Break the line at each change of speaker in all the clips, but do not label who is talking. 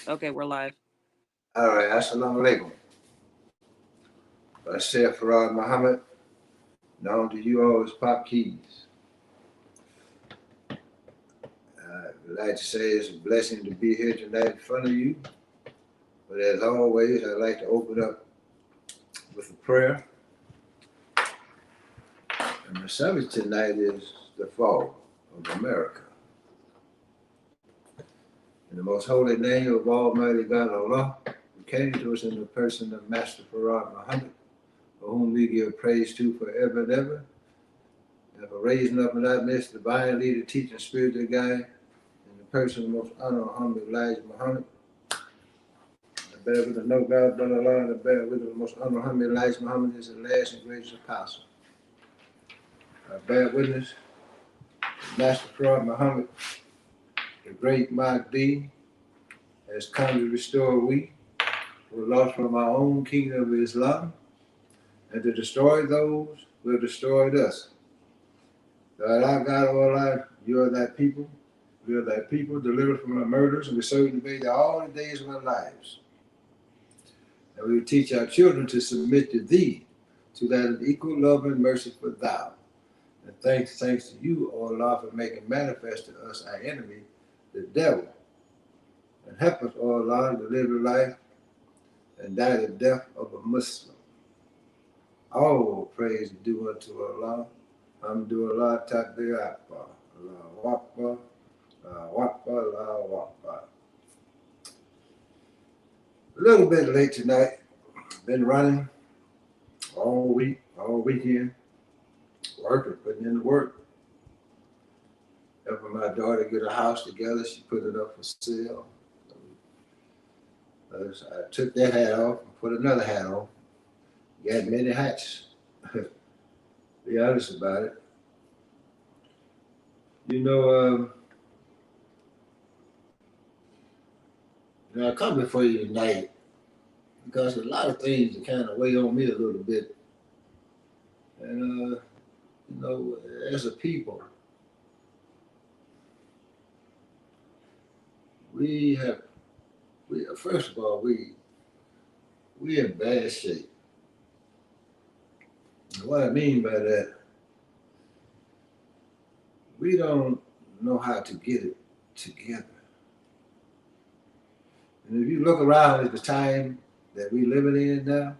Okay, we're live.
All right, assalamu alaikum. Basheer Muhammad, known to you all as Pop Keys. I'd like to say it's a blessing to be here tonight in front of you. But as always, I'd like to open up with a prayer. And the subject tonight is the fall of America. In the most holy name of Almighty God Allah, who came to us in the person of Master Farad Muhammad, for whom we give praise to forever and ever, and for raising up in our midst divine leader, teaching spiritual guide, in the person of the most honorable humble Elijah Muhammad. I bear with the no God but Allah, and I bear with the most honorable humble Elijah Muhammad is the last and greatest apostle. I bear witness that Master Farad Muhammad, the great Mahdi, has come to restore we who are lost from our own kingdom of Islam, and to destroy those who have destroyed us. God, our God, O Allah, you are thy people. We are thy people, delivered from our murders, and we serve and obey thee all the days of our lives. And we will teach our children to submit to thee, to that equal love and mercy for thou. And thanks to you, O Allah, for making manifest to us our enemy, the devil. And help us, O Allah, to live a life and die the death of a Muslim. All praise due unto Allah. Alhamdulillah, Takbir Akbar. Allahu Akbar. Allahu Akbar. Allahu Akbar. A little bit late tonight. Been running all week, all weekend. Working, putting in the work. Helping my daughter get a house together. She put it up for sale. So I took that hat off and put another hat on. Got many hats. Be honest about it. You know, I come before you tonight because a lot of things that kind of weigh on me a little bit. And, you know, as a people, first of all, we in bad shape. And what I mean by that, we don't know how to get it together. And if you look around at the time that we're living in now,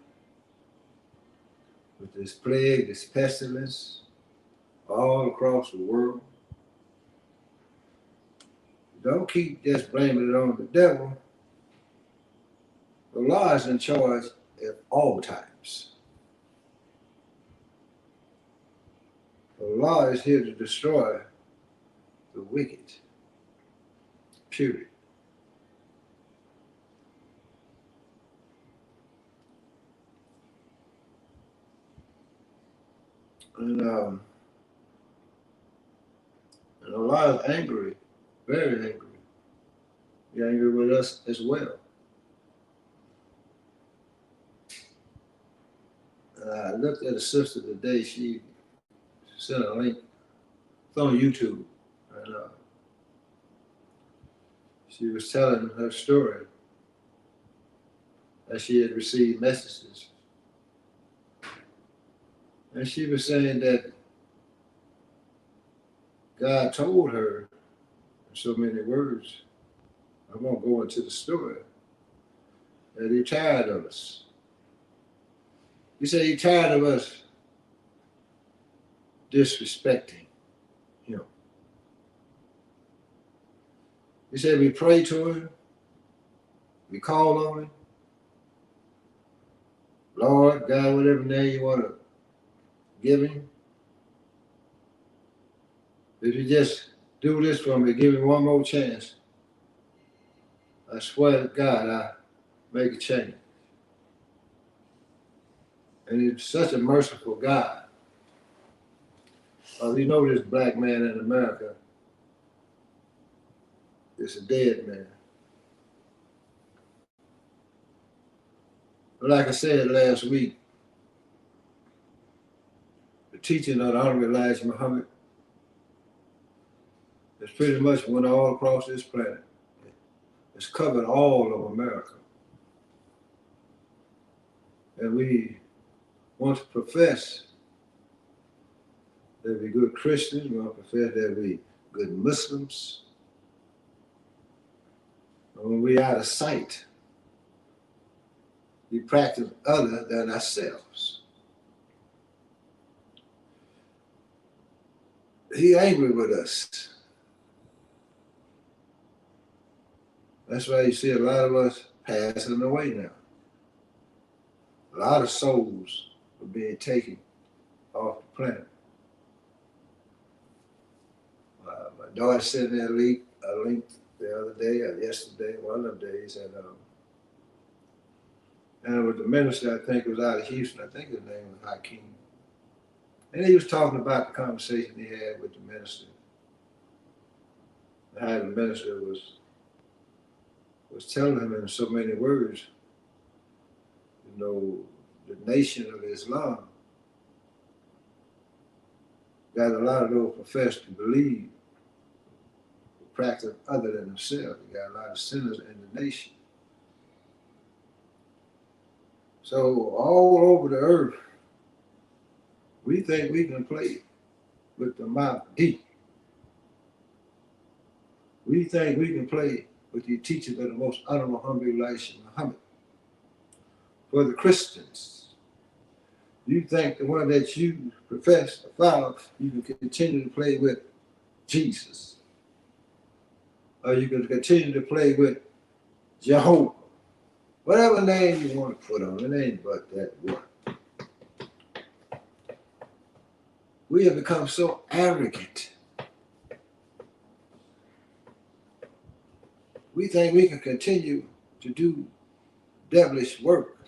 with this plague, this pestilence, all across the world, don't keep just blaming it on the devil. The law is in charge at all times. The law is here to destroy the wicked. Period. And Allah is angry, very angry. He's angry with us as well. I looked at a sister today. She sent a link. It's on YouTube. And she was telling her story that she had received messages. And she was saying that God told her in so many words, I won't go into the story, that He's tired of us. He said He's tired of us disrespecting Him. He said we pray to Him, we call on Him, Lord, God, whatever name you want to give Him. If you just do this for me, give me one more chance, I swear to God, I make a change. And He's such a merciful God. We know this black man in America is a dead man. But like I said last week, the teaching of the Honorable Elijah Muhammad is pretty much went all across this planet. It's covered all of America. And we want to profess that we're good Christians, we want to profess that we're good Muslims. But when we're out of sight, we practice other than ourselves. He angry with us. That's why you see a lot of us passing away now. A lot of souls are being taken off the planet. My daughter sent me a link the other day or yesterday, one of the days, and it was the minister, I think it was out of Houston, I think his name was Hakeem. And he was talking about the conversation he had with the minister. How the minister was telling him in so many words, you know, the nation of Islam got a lot of those professed to believe, practice other than themselves. You got a lot of sinners in the nation. So all over the earth, we think we can play with the Mahdi. We think we can play with the teachers of the most honorable, humble Elijah Muhammad. For the Christians, you think the one that you profess to follow, you can continue to play with Jesus. Or you can continue to play with Jehovah. Whatever name you want to put on, it ain't but that one. We have become so arrogant. We think we can continue to do devilish work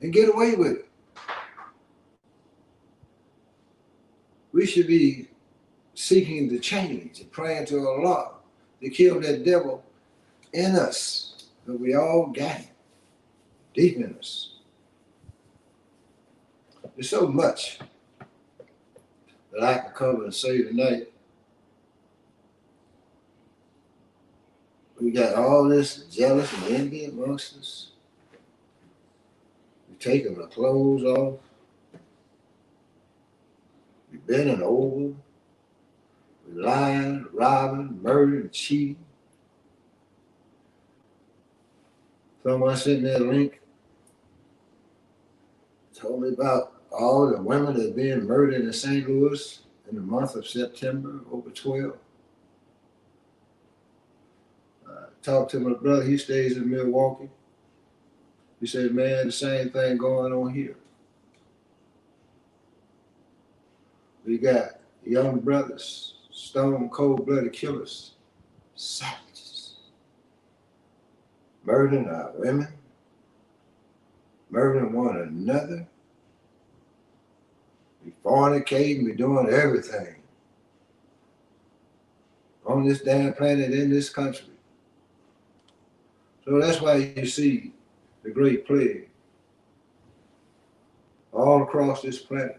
and get away with it. We should be seeking the change and praying to Allah to kill that devil in us. But we all got it deep in us. There's so much that I can cover and say tonight. We got all this jealousy and envy amongst us. We're taking our clothes off. We're bending over. We're lying, robbing, murdering, cheating. Someone sent me a link, told me about all the women that are being murdered in St. Louis in the month of September, over 12. Talked to my brother, he stays in Milwaukee. He said, man, the same thing going on here. We got young brothers, stone cold-blooded killers, savages, murdering our women, murdering one another. We fornicating, we doing everything on this damn planet, in this country. So that's why you see the Great Plague all across this planet.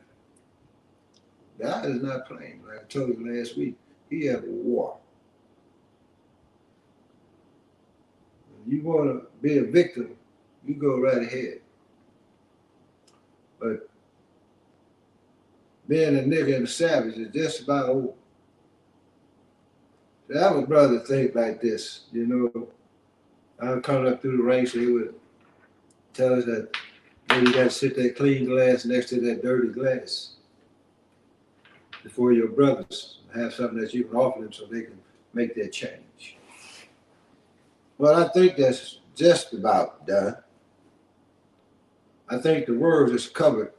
God is not playing. Like I told you last week, he has a war. If you want to be a victim, you go right ahead. But being a nigger and a savage is just about over. So I would rather think like this, you know. I'm coming up through the ranks, they would tell us that maybe you got to sit that clean glass next to that dirty glass before your brothers have something that you can offer them so they can make that change. Well, I think that's just about done. I think the word has covered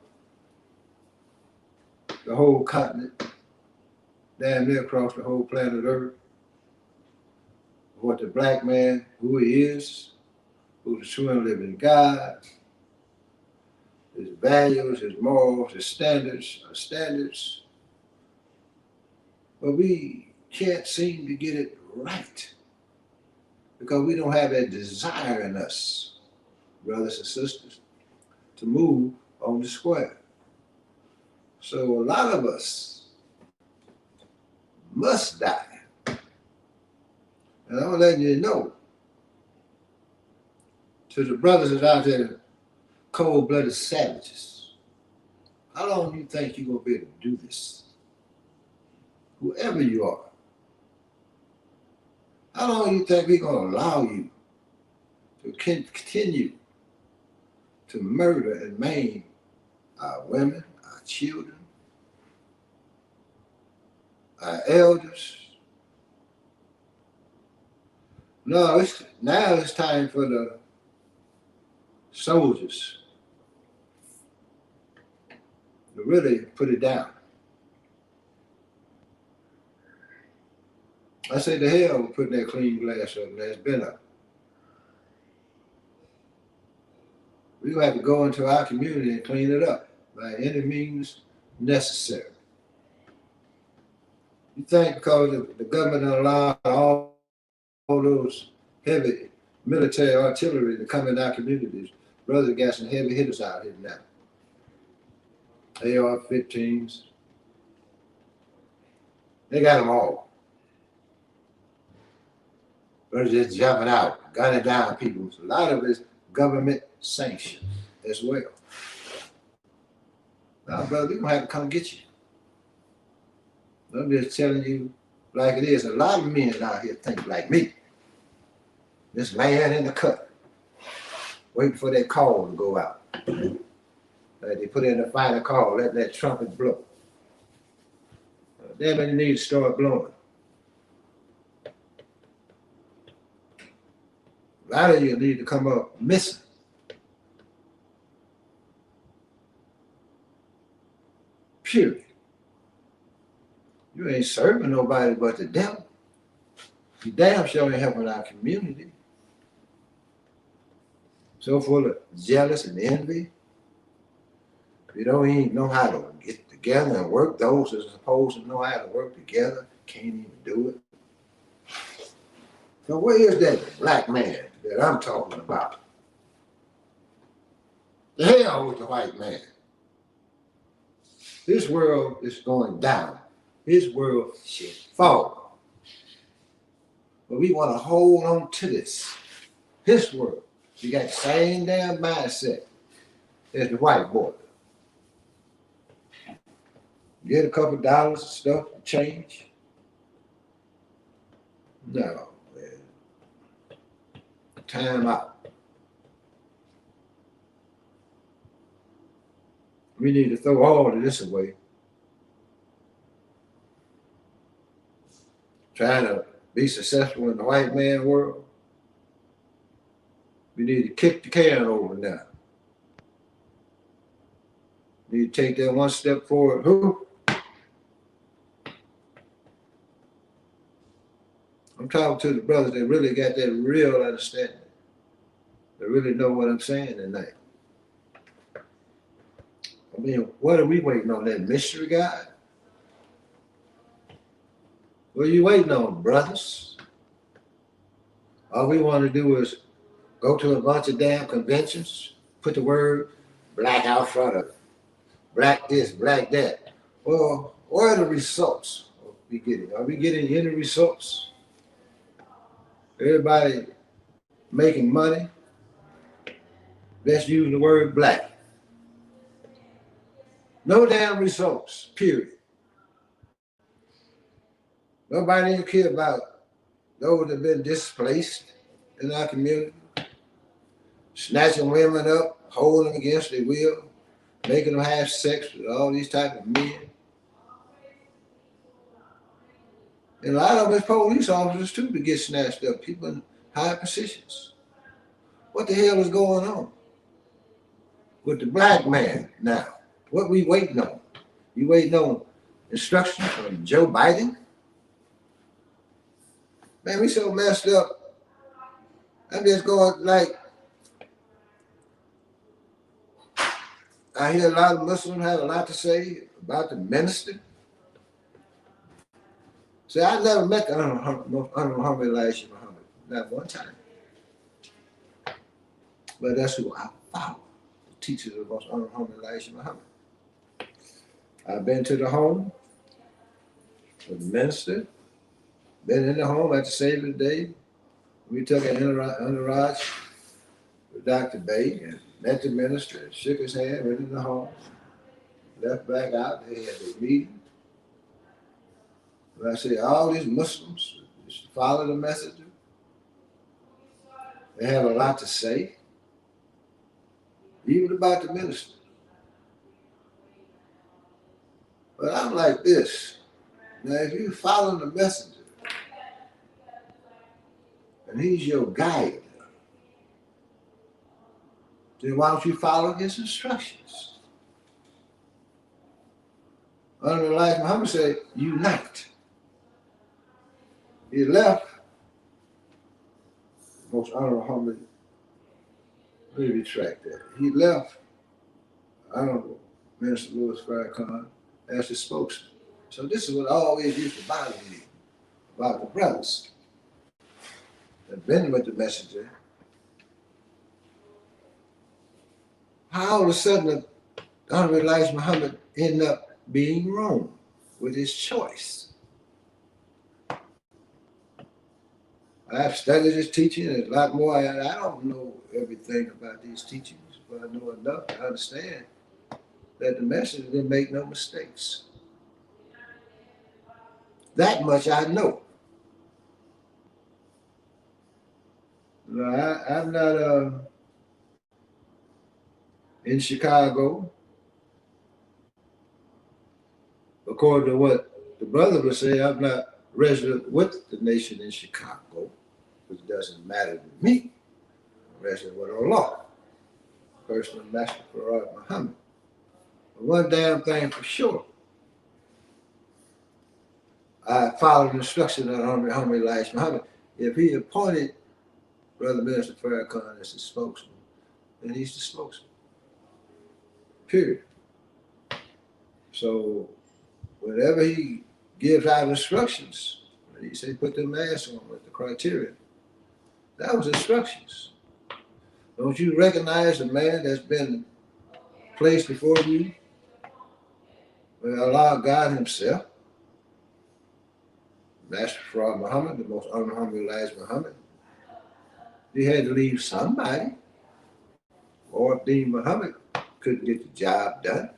the whole continent, damn near across the whole planet Earth. What the black man, who he is, who's the true and living God, his values, his morals, his standards. But we can't seem to get it right because we don't have that desire in us, brothers and sisters, to move on the square. So a lot of us must die. And I'm letting you know, To the brothers that out there, cold-blooded savages, how long do you think you're going to be able to do this? Whoever you are, how long do you think we're going to allow you to continue to murder and maim our women, our children, our elders? No, now it's time for the soldiers to really put it down. I say the hell with putting that clean glass up, and that's been up. We're going to have to go into our community and clean it up by any means necessary. You think because the government allowed all those heavy military artillery to come in our communities, brothers got some heavy hitters out here now. AR-15s. They got them all. Brothers just jumping out, gunning down people. A lot of it's government sanctioned as well. Now, brother, we're going to have to come get you. I'm just telling you like it is. A lot of men out here think like me. Just laying in the cut, waiting for that call to go out. Like they put in the final call, let that trumpet blow. Then it needs to start blowing. A lot of you need to come up missing. Period. You ain't serving nobody but the devil. You damn sure ain't helping our community. So full of jealous and envy. You don't even know how to get together and work. Those that are supposed to know how to work together can't even do it. So where is that black man that I'm talking about? The hell with the white man. This world is going down. This world should fall. But we want to hold on to this world. You got the same damn mindset as the white boy. Get a couple dollars of stuff to change. No, man. Time out. We need to throw all of this away. Trying to be successful in the white man world. We need to kick the can over now. We need to take that one step forward. Who? I'm talking to the brothers that really got that real understanding. They really know what I'm saying tonight. I mean, what are we waiting on? That mystery God? What are you waiting on, brothers? All we want to do is go to a bunch of damn conventions, put the word black out front of it. Black this, black that. Well, what are the results we getting? Are we getting any results? Everybody making money. Let's use the word black. No damn results, period. Nobody even care about those that have been displaced in our community. Snatching women up, holding them against their will, making them have sex with all these type of men. And a lot of them is police officers too to get snatched up, people in high positions. What the hell is going on with the black man now? What we waiting on? You waiting on instructions from Joe Biden? Man, we so messed up. I'm just going like, I hear a lot of Muslims have a lot to say about the minister. See, I never met the Honorable Elijah Muhammad, not one time. But that's who I follow, the teachers of Honorable Elijah Muhammad. I've been to the home of the minister, been in the home at the Savior's Day. We took an entourage, Dr. Bay and met the minister, shook his hand, went in the home, left back out. They had a meeting. But I say all these Muslims just follow the messenger. They have a lot to say, even about the minister. But I'm like this. Now, if you follow the messenger and he's your guide, then why don't you follow his instructions? Under life, Muhammad said, unite. He left, most honorable Muhammad, let me retract that. He left, Honorable Minister Louis Farrakhan as his spokesman. So this is what always used to bother me about the brothers that been with the messenger. How all of a sudden Honorable Elijah Muhammad ended up being wrong with his choice. I've studied his teaching and a lot more. I don't know everything about these teachings, but I know enough to understand that the messenger didn't make no mistakes. That much I know. No, I'm not in Chicago. According to what the brother would say, I'm not resident with the nation in Chicago, which doesn't matter to me. I'm resident with Allah, personal master Farad Muhammad. But one damn thing for sure, I followed the instruction of Honorable Elijah Muhammad. If he appointed Brother Minister Farrakhan as his spokesman, then he's the spokesman. Period. So whenever he gives out instructions, he said put the mask on with the criteria. That was instructions. Don't you recognize a man that's been placed before you by Allah God himself? Master Farad Muhammad, the most honorable Elijah Muhammad. He had to leave somebody, or if Dean Muhammad couldn't get the job done.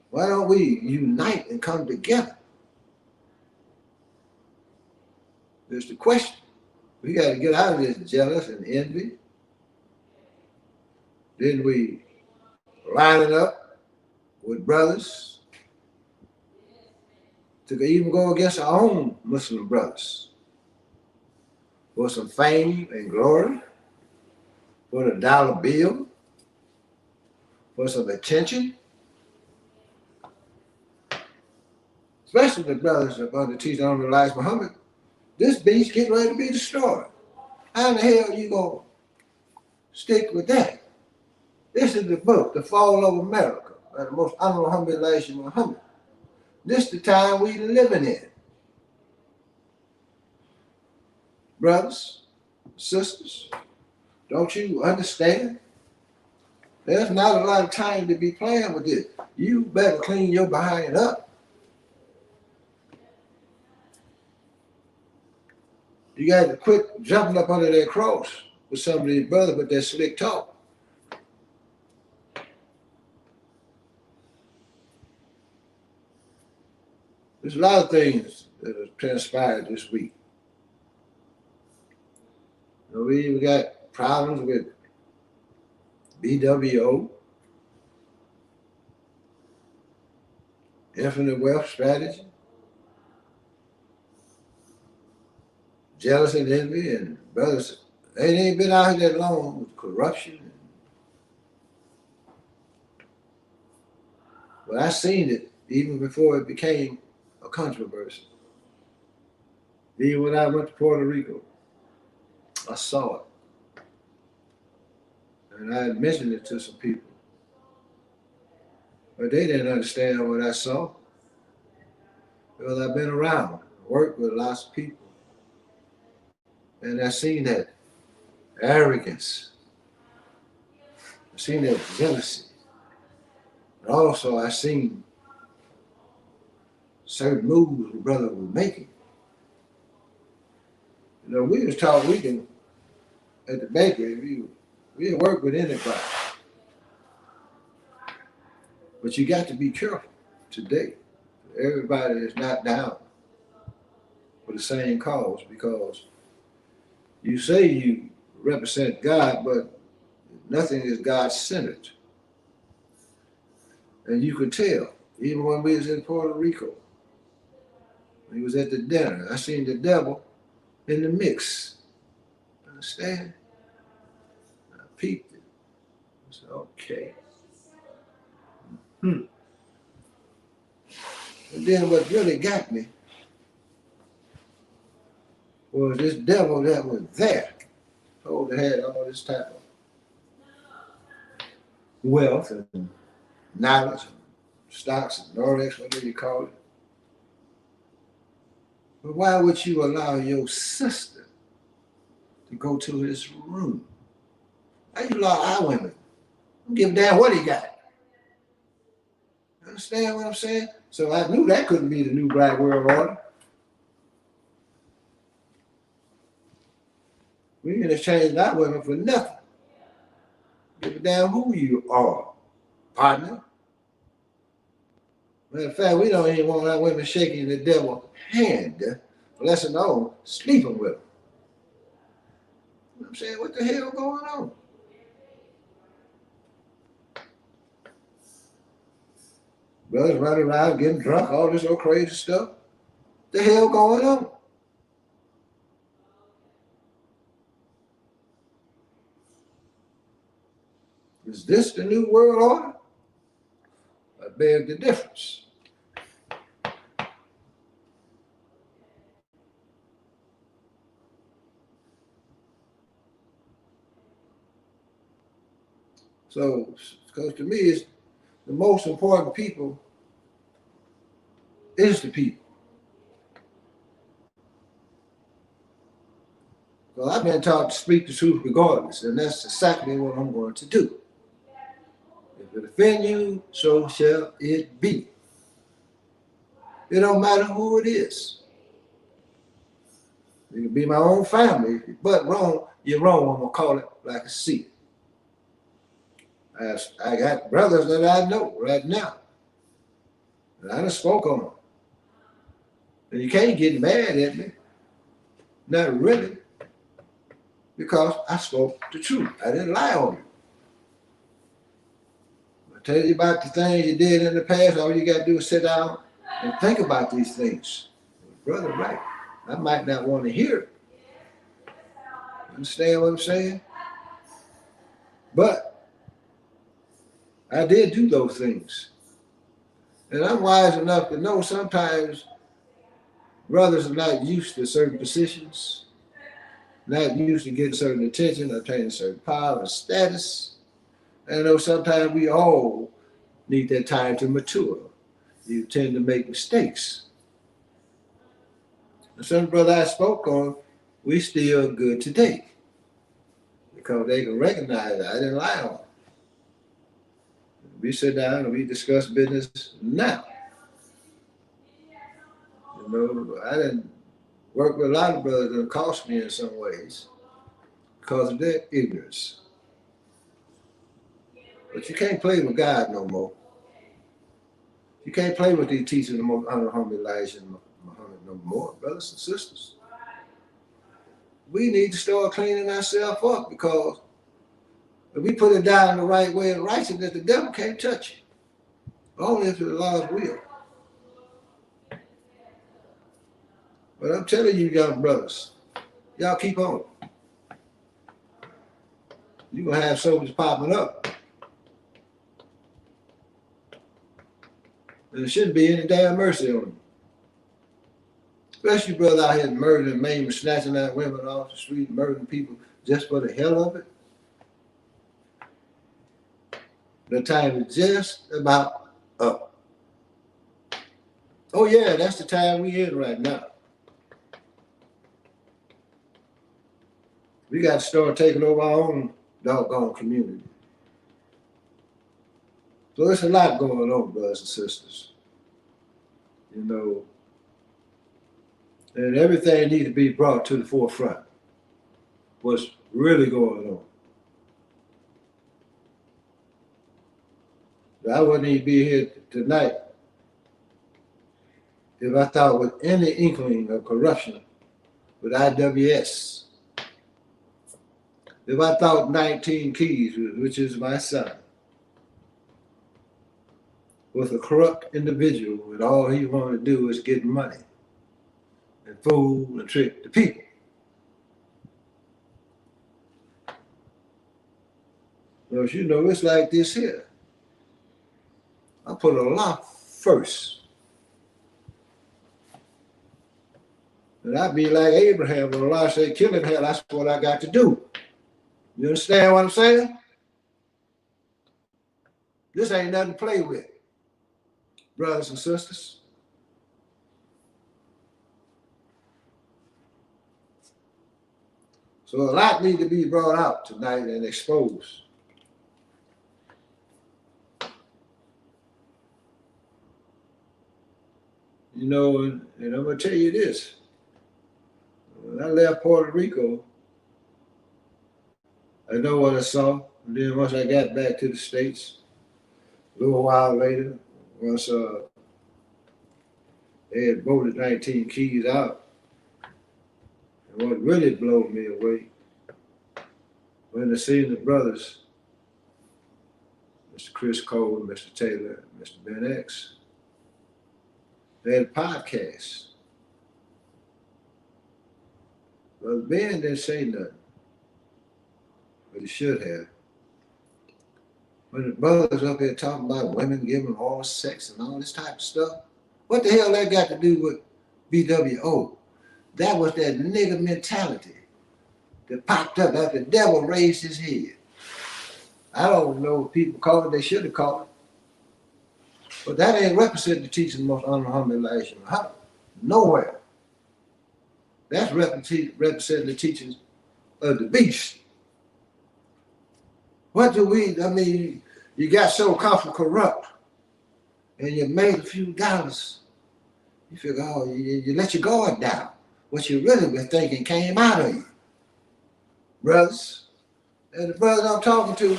Why don't we unite and come together? There's the question. We got to get out of this jealous and envy. Then we line it up with brothers to even go against our own Muslim brothers for some fame and glory, for the dollar bill, for some attention. Especially the brothers up under teaching on Elijah Muhammad. This beast getting ready to be destroyed. How in the hell are you going to stick with that? This is the book, The Fall of America, by the most honorable Elijah Muhammad. This is the time we living in. Brothers, sisters, don't you understand? There's not a lot of time to be playing with this. You better clean your behind up. You got to quit jumping up under that cross with some of these brothers with that slick talk. There's a lot of things that have transpired this week. You know, we even got problems with BWO, infinite wealth strategy, jealousy and envy, and brothers, they ain't been out here that long with corruption. But I seen it even before it became a controversy. Even when I went to Puerto Rico, I saw it. And I had mentioned it to some people. But they didn't understand what I saw. Because I've been around, worked with lots of people. And I seen that arrogance. I seen that jealousy. And also I seen certain moves the brother was making. You know, we was taught we can at the bakery, we work with anybody. But you got to be careful today. Everybody is not down for the same cause, because you say you represent God, but nothing is God-centered. And you could tell, even when we was in Puerto Rico, we was at the dinner, I seen the devil in the mix. Understand? I peeped it. I said, okay. And then what really got me was this devil that was there. Told to had all this type of wealth and knowledge and stocks and all that, whatever you call it. But why would you allow your sister to go to his room? How you allow our women? Don't give a damn what he got. Understand what I'm saying? So I knew that couldn't be the new black world order. We ain't exchange our women for nothing. Give a damn who you are, partner. Matter of fact, we don't even want our women shaking the devil's hand, unless alone sleeping with him. You know what I'm saying? What the hell going on? Brothers running around getting drunk, all this old crazy stuff. What the hell going on? Is this the new world order? I beg the difference. So, because to me, it's the most important people is the people. Well, I've been taught to speak the truth regardless, and that's exactly what I'm going to do. If it offend you, so shall it be. It don't matter who it is. It can be my own family. If you're but wrong, you're wrong. I'm gonna call it like I see it. I got brothers that I know right now, and I done spoke on them. And you can't get mad at me. Not really, because I spoke the truth. I didn't lie on you. I tell you about the things you did in the past. All you got to do is sit down and think about these things. Brother, right? I might not want to hear it. Understand what I'm saying? But I did do those things. And I'm wise enough to know sometimes brothers are not used to certain positions, not used to getting certain attention, obtaining certain power and status. And I know sometimes we all need that time to mature. You tend to make mistakes. And some brother I spoke on, we still good today because they can recognize that I didn't lie on them. We sit down and we discuss business now. You know, I didn't work with a lot of brothers that cost me in some ways because of their ignorance. But you can't play with God no more. You can't play with these teachers of Muhammad Elijah and Muhammad no more, brothers and sisters. We need to start cleaning ourselves up, because if we put it down the right way and righteousness, the devil can't touch it. Only if it's the Lord's will. But I'm telling you, young brothers, y'all keep on. You're going to have soldiers popping up. And there shouldn't be any damn mercy on them. Especially brothers out here murdering, maiming, snatching out women off the street, murdering people just for the hell of it. The time is just about up. Oh yeah, that's the time we in right now. We got to start taking over our own doggone community. So there's a lot going on, brothers and sisters. You know, and everything needs to be brought to the forefront. What's really going on. I wouldn't even be here tonight if I thought with any inkling of corruption with IWS. If I thought 19 Keys, which is my son, was a corrupt individual and all he wanted to do was get money and fool and trick the people. Well, you know, it's like this here. I put Allah first. And I be like Abraham when Allah said, kill him, hell, that's what I got to do. You understand what I'm saying? This ain't nothing to play with, brothers and sisters. So a lot need to be brought out tonight and exposed. You know, and I'm going to tell you this. When I left Puerto Rico, I know what I saw. And then once I got back to the States, a little while later, once they had voted 19 Keys out, and what really blew me away, when I seen the brothers, Mr. Chris Cole, Mr. Taylor, Mr. Ben X, they had a podcast. Well, Ben didn't say nothing, but he should have. When the brothers up here talking about women giving all sex and all this type of stuff, what the hell that got to do with BWO? That was that nigger mentality that popped up after the devil raised his head. I don't know if people call it, they should have called it. But that ain't representing the teaching of most honorable Muhammad. Nowhere. That's representing the teachings of the beast. What do we, I mean, you got so comfortable corrupt and you made a few dollars. You figure, oh, you let your guard down. What you really been thinking came out of you. Brothers, and the brothers I'm talking to,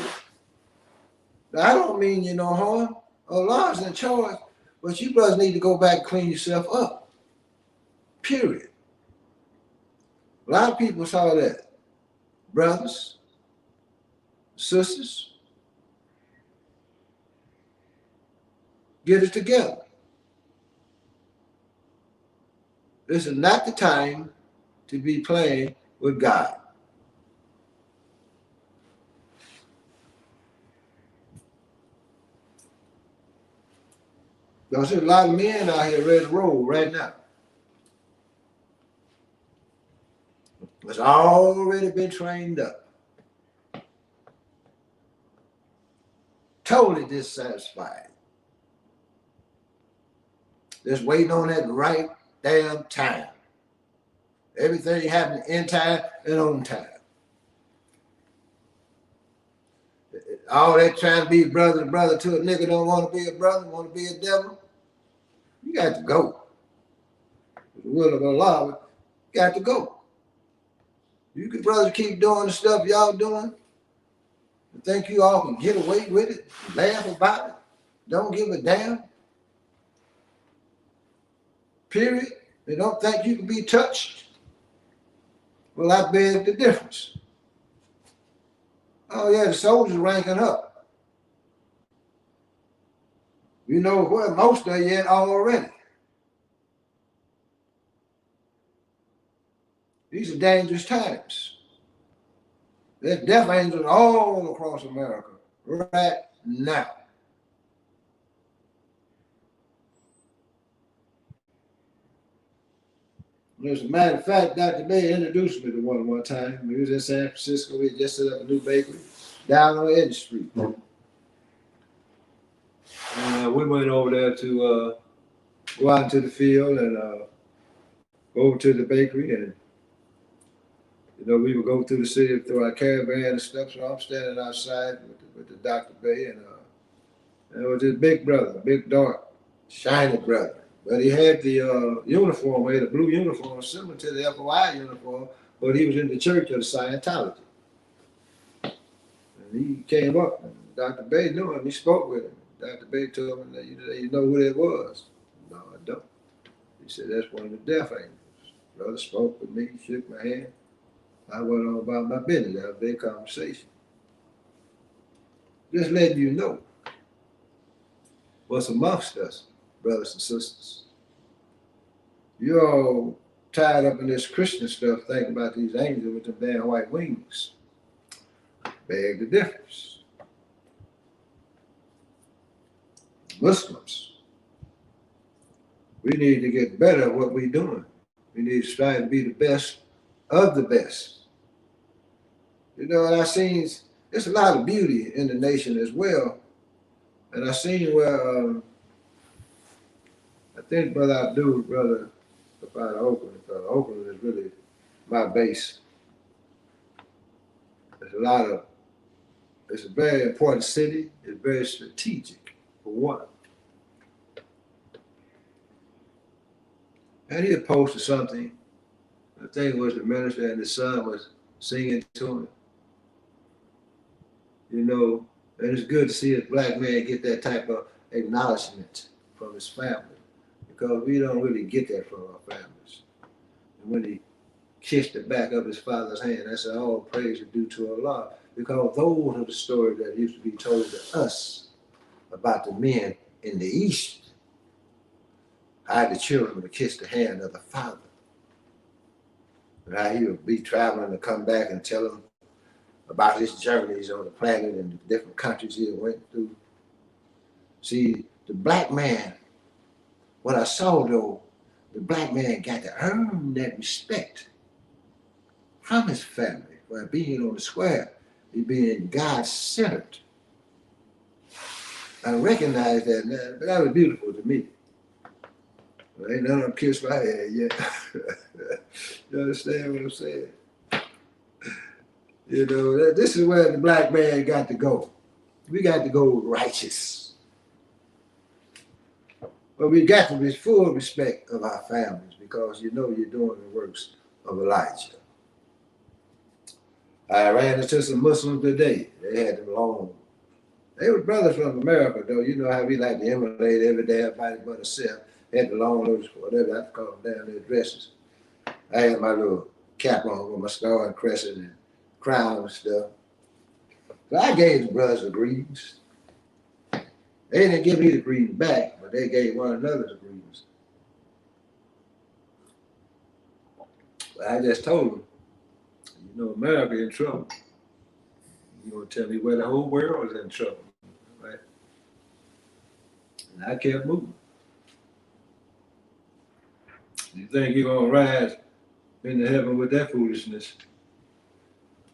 I don't mean you no harm. Allah's in charge, but you brothers need to go back and clean yourself up. Period. A lot of people saw that. Brothers, sisters, get it together. This is not the time to be playing with God. There's a lot of men out here ready to roll right now. It's already been trained up. Totally dissatisfied. Just waiting on that right damn time. Everything happening in time and on time. All that trying to be brother to brother to a nigga don't want to be a brother, want to be a devil. You got to go. With the will of Allah, you got to go. You can brothers keep doing the stuff y'all doing and think you all can get away with it, laugh about it, don't give a damn. Period. They don't think you can be touched. Well, I beg the difference. Oh yeah, the soldiers ranking up. You know where most of you at already. These are dangerous times. There's death angels all across America right now. As a matter of fact, Dr. Bay introduced me to one time. We was in San Francisco. We just set up a new bakery down on Edge Street. And we went over there to go out into the field and go over to the bakery. And, you know, we would go through the city through our caravan and stuff. So I'm standing outside with the Dr. Bay. And it was this big brother, big, dark, shiny brother. But he had the uniform, he had a blue uniform similar to the FOI uniform, but he was in the church of the Scientology. And he came up, and Dr. Bay knew him. He spoke with him. Dr. Bay told him that you know who that was. No, I don't. He said, that's one of the death angels. Brother spoke with me, shook my hand. I went on about my business. That was their conversation. Just letting you know what's amongst us, brothers and sisters. You're all tied up in this Christian stuff, thinking about these angels with them damn white wings. Beg the difference. Muslims, we need to get better at what we're doing. We need to strive to be the best of the best. You know, and I seen there's a lot of beauty in the nation as well. And I seen where I think Brother Abdul, brother, up out of Oakland. Oakland is really my base. There's a lot of, it's a very important city. It's very strategic, for one. And he had posted something. I think it was the minister and the son was singing to him. You know, and it's good to see a black man get that type of acknowledgement from his family, because we don't really get that from our families. And when he kissed the back of his father's hand, that's all praise is due to Allah, because those are the stories that used to be told to us about the men in the East, how the children would kiss the hand of the father, and how he would be traveling to come back and tell them about his journeys on the planet and the different countries he went through. See, the black man, what I saw though, the black man got to earn that respect from his family by being on the square, he being God-centered. I recognize that, but that was beautiful to me. Well, ain't none of them kissed my head yet. You understand what I'm saying? You know, this is where the black man got to go. We got to go righteous. But we got to be full respect of our families, because you know you're doing the works of Elijah. I ran into some Muslims today. They had them long. They were brothers from America, though. You know how we like to emulate every day, everybody but ourselves. They had the long nose, whatever I call them down their dresses. I had my little cap on with my star and crescent and crown and stuff. So I gave the brothers the greetings. They didn't give me the greetings back, but they gave one another the greetings. But I just told them, you know, America in trouble. You gonna tell me where the whole world is in trouble, right? And I kept moving. You think you're gonna rise into heaven with that foolishness?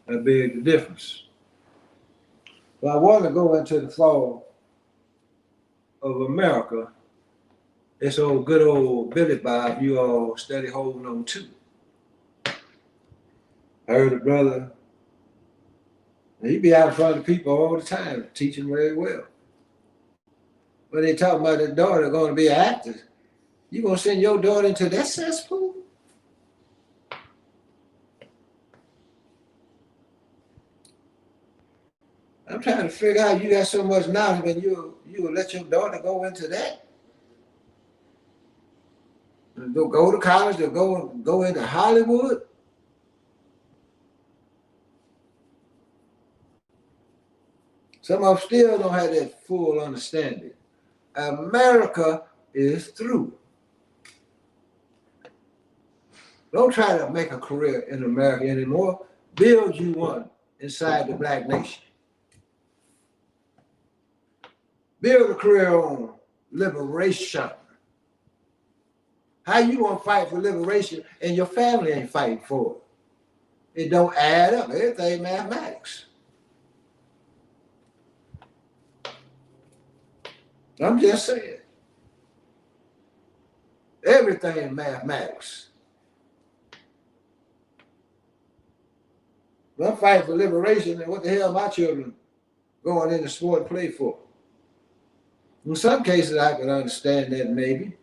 I beg the difference. But I want to go into the fall of America. This old good old Billy Bob you all steady holding on to. I heard a brother, he be out in front of people all the time, teaching very well. But they talking about their daughter going to be an actor. You gonna send your daughter into that cesspool? I'm trying to figure out, you got so much knowledge and you will let your daughter go into that? Go to college or go into Hollywood? Some of them still don't have that full understanding. America is through. Don't try to make a career in America anymore. Build you one inside the black nation. Build a career on liberation. How you gonna fight for liberation and your family ain't fighting for it? It don't add up. Everything mathematics. I'm just saying. Everything mathematics. If I'm fighting for liberation, then what the hell are my children going into sport and play for? In some cases, I can understand that maybe,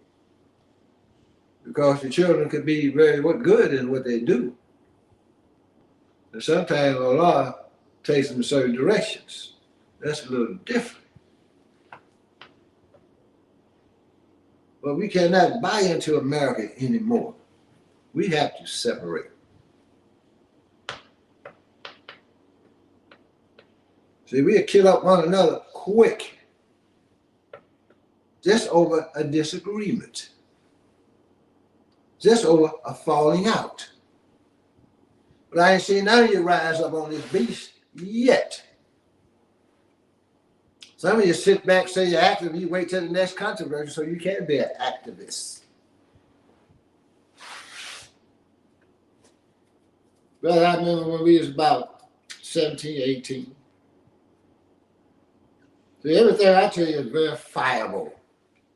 because the children could be very good in what they do. And sometimes Allah takes them in certain directions. That's a little different. But we cannot buy into America anymore. We have to separate. See, we'll kill up one another quick just over a disagreement, just over a falling out. But I ain't seen none of you rise up on this beast yet. Some of you sit back, say you're active, you wait till the next controversy so you can be an activist. Well, I remember when we was about 17, 18. So everything I tell you is verifiable.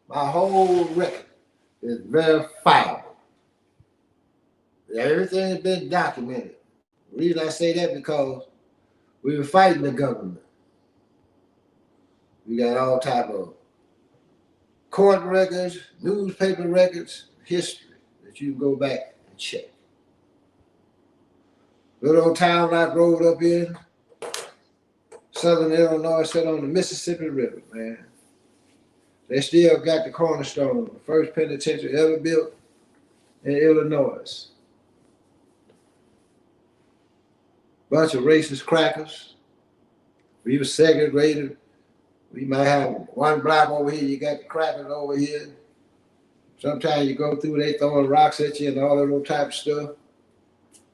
My whole record is verifiable. Everything has been documented. The reason I say that because we were fighting the government. We got all type of court records, newspaper records, history that you can go back and check. Little old town I growed up in, southern Illinois, set on the Mississippi River, man. They still got the cornerstone, the first penitentiary ever built in Illinois. Bunch of racist crackers. We were segregated. We might have one block over here, you got the crackers over here. Sometimes you go through, they throwing rocks at you and all that little type of stuff.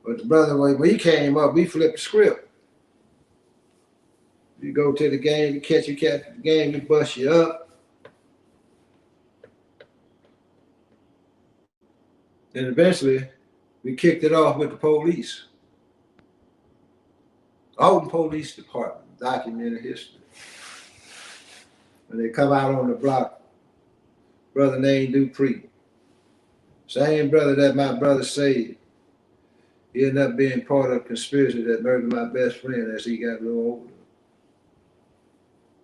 But the brother, when he came up, we flipped the script. You go to the game, you catch the game, we bust you up. And eventually, we kicked it off with the police. Alton Police Department, documented history. When they come out on the block, brother named Dupree. Same brother that my brother saved. He ended up being part of a conspiracy that murdered my best friend as he got a little older.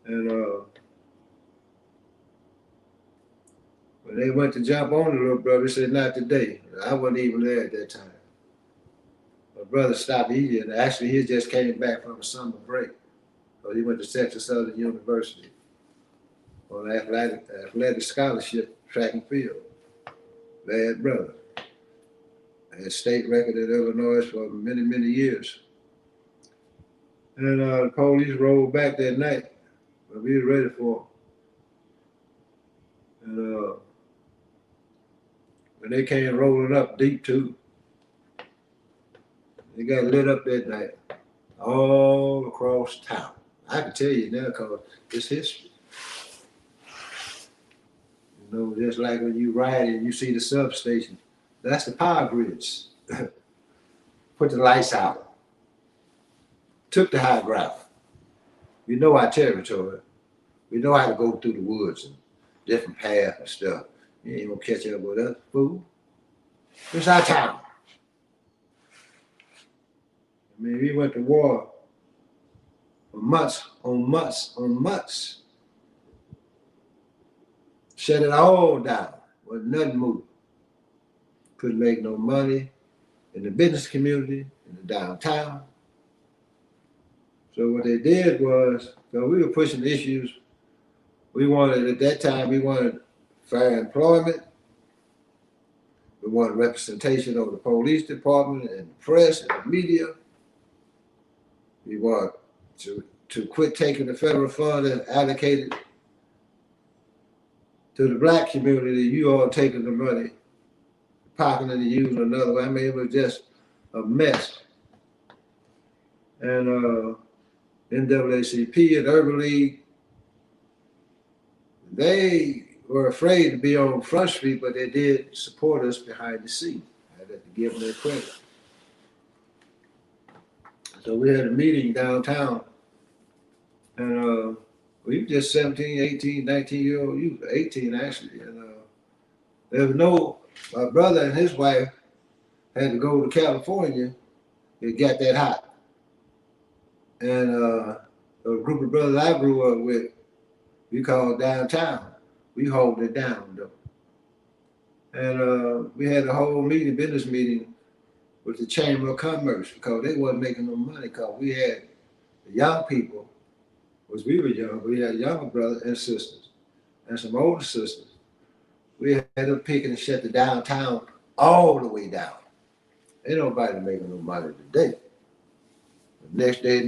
And when they went to jump on the little brother, he said, not today. I wasn't even there at that time. My brother stopped eating. Actually, he just came back from a summer break. So he went to Texas Southern University on athletic scholarship, track and field. Bad brother. Had state record in Illinois for many, many years. And the police rolled back that night, but we were ready for them. And when they came rolling up deep too, they got lit up that night, all across town. I can tell you now because it's history. You know, just like when you ride and you see the substation, that's the power grids. Put the lights out. Took the high ground. We know our territory. We know how to go through the woods and different paths and stuff. You ain't gonna catch up with us, fool. It's our town. I mean, we went to war for months on months on months. Shut it all down. Wasn't nothing moving. Couldn't make no money in the business community, in the downtown. So what they did was, because we were pushing issues, at that time, we wanted fair employment. We wanted representation of the police department and the press and the media. We want to quit taking the federal fund and allocate it to the black community. You all taking the money, pocketing and using another way. I mean, it was just a mess. And NAACP and Urban League, they were afraid to be on Front Street, but they did support us behind the scene. I had to give them their credit. So we had a meeting downtown, and we were just 17, 18, 19-year-old youth, 18 actually. And there was my brother and his wife had to go to California. It got that hot. And a group of brothers I grew up with, we called downtown. We hold it down though. And we had a whole business meeting with the Chamber of Commerce because they wasn't making no money because we had The young people, was we were young, we had younger brothers and sisters and some older sisters. We had them picking and shut the downtown all the way down. Ain't nobody making no money today. The next day,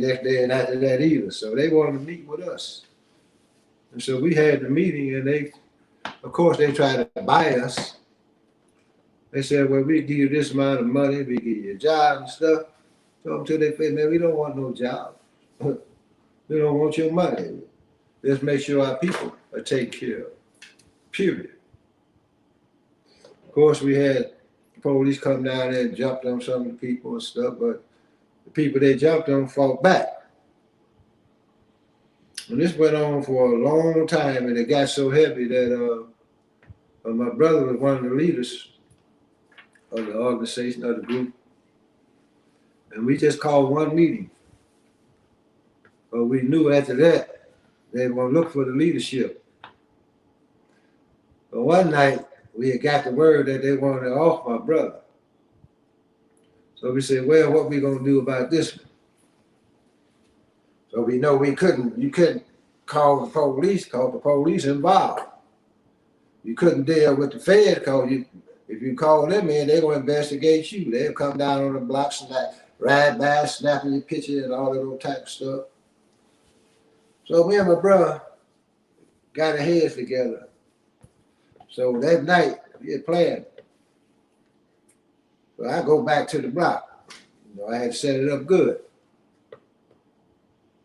and after that either. So they wanted to meet with us. And so we had the meeting, and they, of course, they tried to buy us. They said, well, we give you this amount of money, we give you a job and stuff. So until they say, man, we don't want no job. We don't want your money. Let's make sure our people are taken care of. Period. Of course, we had police come down there and jumped on some of the people and stuff, but the people they jumped on fought back. And this went on for a long time, and it got so heavy that my brother was one of the leaders of the organization, of the group, and we just called one meeting. But we knew after that they were going to look for the leadership. But one night we had got the word that they wanted to off my brother. So we said, well, what we going to do about this one? So we know you couldn't call the police because the police involved. You couldn't deal with the feds because if you call them in, they're going to investigate you. They'll come down on the blocks and ride by, snapping your picture and all that old type of stuff. So me and my brother got our heads together. So that night, we had planned. So I go back to the block. I had set it up good.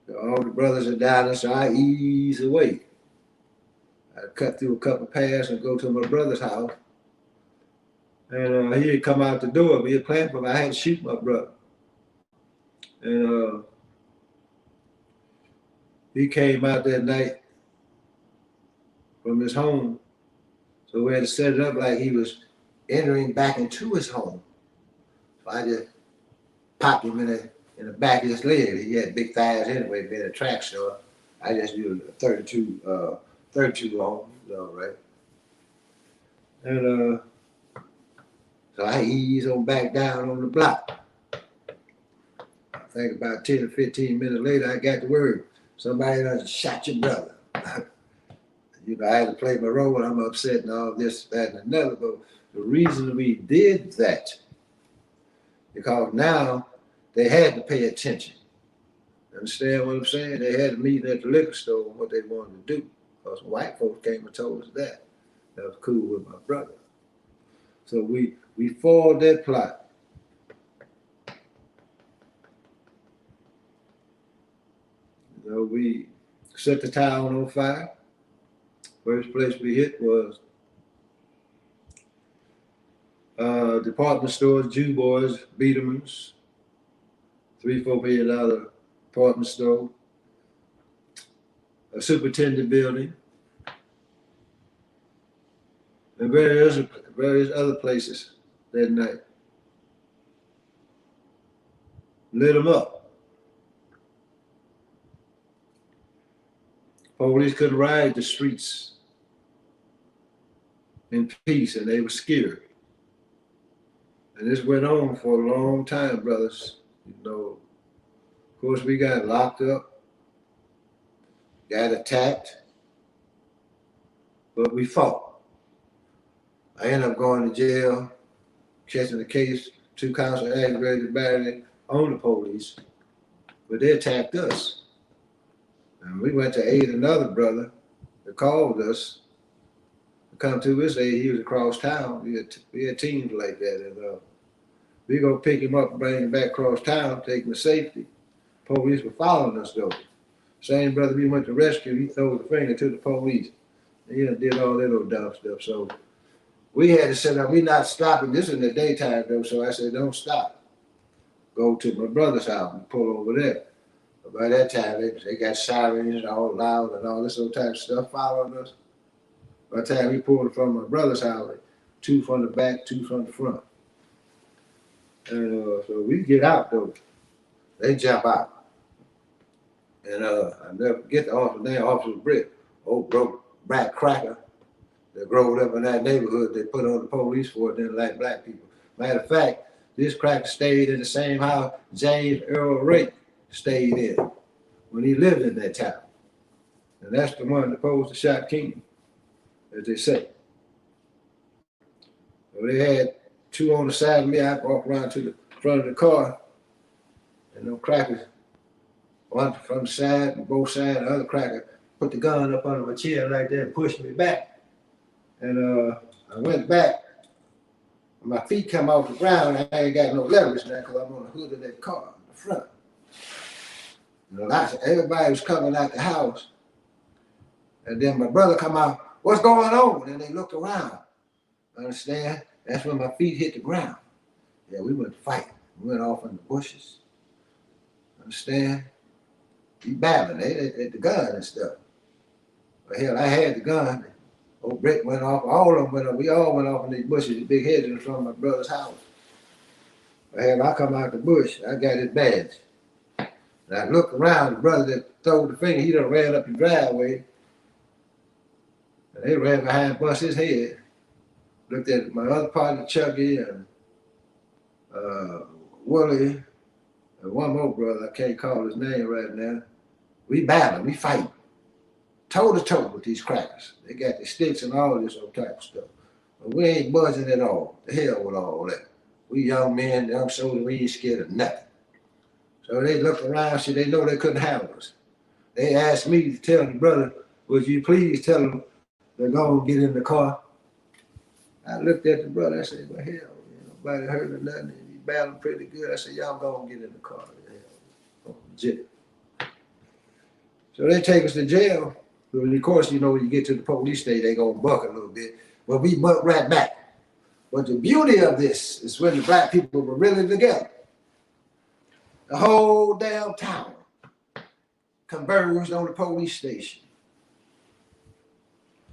So all the brothers are down there, so I ease away. I cut through a couple paths and go to my brother's house. And he had come out the door. We had planned for him. I had to shoot my brother. And he came out that night from his home. So we had to set it up like he was entering back into his home. So I just popped him in the back of his leg. He had big thighs anyway, being a track star. I just used a 32 long, right? And so I eased on back down on the block. I think about 10 or 15 minutes later, I got the word. Somebody done shot your brother. I had to play my role, and I'm upset and all this, that, and another. But the reason we did that, because now they had to pay attention. Understand what I'm saying? They had a meeting at the liquor store on what they wanted to do. Because white folks came and told us that. That was cool with my brother. So we foiled that plot. We set the town on fire. First place we hit was department stores, Jew boys, Biedermann's, $3-4 million department store, a superintendent building, and various other places that night. Lit them up. Police couldn't ride the streets in peace, and they were scared. And this went on for a long time, brothers. Of course, we got locked up, got attacked, but we fought. I ended up going to jail, catching the case, 2 counts of aggravated battery on the police, but they attacked us. And we went to aid another brother that called us to come to his aid. He was across town. We had teams like that. And we go pick him up and bring him back across town, take him to safety. Police were following us though. Same brother we went to rescue, he threw the finger to the police. And he did all that little dumb stuff. So we had to set up, we not stopping. This is in the daytime though, so I said, don't stop. Go to my brother's house and pull over there. By that time, they got sirens all loud and all this old type of stuff following us. By the time we pulled from my brother's house, 2 from the back, 2 from the front. And so we get out though. They jump out. And I never forget the officer's name, Officer Britt, old broke black cracker that growed up in that neighborhood. They put on the police for it, didn't like black people. Matter of fact, this cracker stayed in the same house James Earl Ray stayed in. when he lived in that town. And that's the one that posed the shot King, as they say. So they had two on the side of me. I walked around to the front of the car, and them crackers, one from the side and both sides, the other cracker put the gun up under my chin like that and pushed me back. And I went back. My feet come off the ground. I ain't got no leverage now because I'm on the hood of that car in the front. Everybody was coming out the house. And then my brother come out, what's going on? And they looked around. Understand? That's when my feet hit the ground. Yeah, we went to fight. We went off in the bushes. Understand? We battling at the gun and stuff. But hell, I had the gun. Old Brett went off. All of them went off. We all went off in these bushes, the big hedges in front of my brother's house. But hell, I come out the bush. I got his badge. And I looked around. The brother that threw the finger, he done ran up the driveway. And they ran behind, bust his head. Looked at my other partner, Chucky, and Willie, and one more brother, I can't call his name right now. We battling, we fighting, toe to toe with these crackers. They got the sticks and all this old type of stuff. But we ain't budging at all. The hell with all that. We young men, young soldiers, we ain't scared of nothing. So they looked around, so they know they couldn't handle us. They asked me to tell the brother, would you please tell them to go and get in the car? I looked at the brother, I said, well, hell, nobody heard of nothing. He battling pretty good. I said, y'all go and get in the car. Hell, jail. So they take us to jail. But of course, when you get to the police station, they gonna buck a little bit. But we buck right back. But the beauty of this is when the black people were really together. The whole damn town converged on the police station.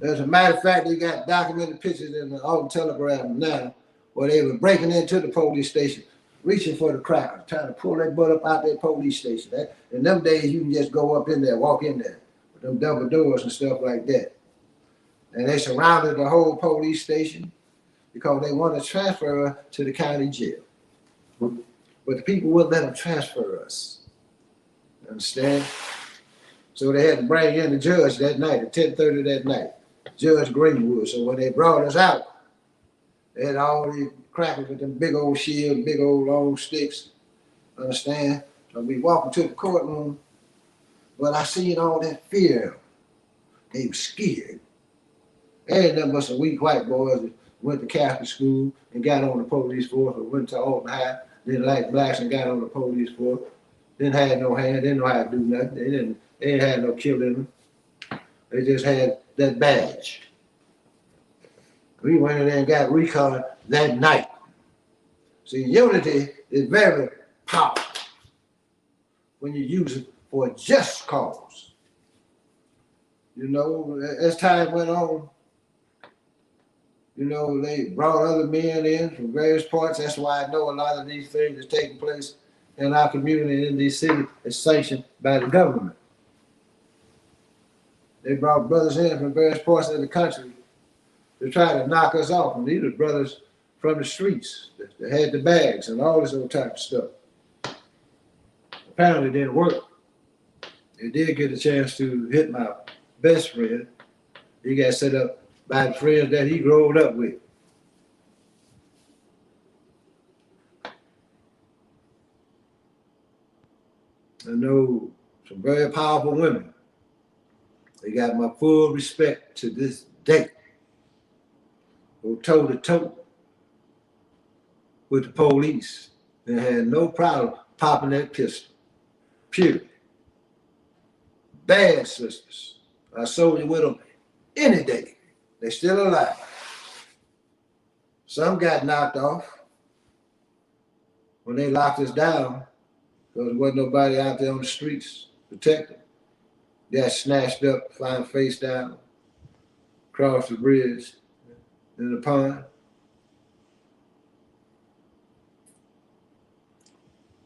As a matter of fact, they got documented pictures in the Auburn Telegraph now where they were breaking into the police station, reaching for the crackers, trying to pull that butt up out that police station. In them days, you can just go up in there, walk in there with them double doors and stuff like that. And they surrounded the whole police station because they wanted to transfer us to the county jail. But the people wouldn't let them transfer us. Understand? So they had to bring in the judge that night at 10:30 that night. Judge Greenwood. So when they brought us out, they had all these crackers with them big old shields, big old long sticks. Understand? So we walking to the courtroom, but I seen all that fear. They were scared. They had nothing but some weak white boys that went to Catholic school and got on the police force, or went to Alton High, didn't like blacks and got on the police force. Didn't have no hand, didn't know how to do nothing. They didn't have no kill in them. They just had that badge. We went in there and got recon that night. See, unity is very powerful when you use it for a just cause. As time went on, they brought other men in from various parts. That's why I know a lot of these things that's taking place in our community, in these cities, is sanctioned by the government. They brought brothers in from various parts of the country to try to knock us off. And these are brothers from the streets that had the bags and all this old type of stuff. Apparently it didn't work. They did get a chance to hit my best friend. He got set up by the friends that he growed up with. I know some very powerful women. They got my full respect to this day. Go toe to toe with the police and had no problem popping that pistol. Period. Bad sisters. I soldier with them any day. They're still alive. Some got knocked off when they locked us down because there wasn't nobody out there on the streets protecting. Got snatched up, flying face down, across the bridge in the pond.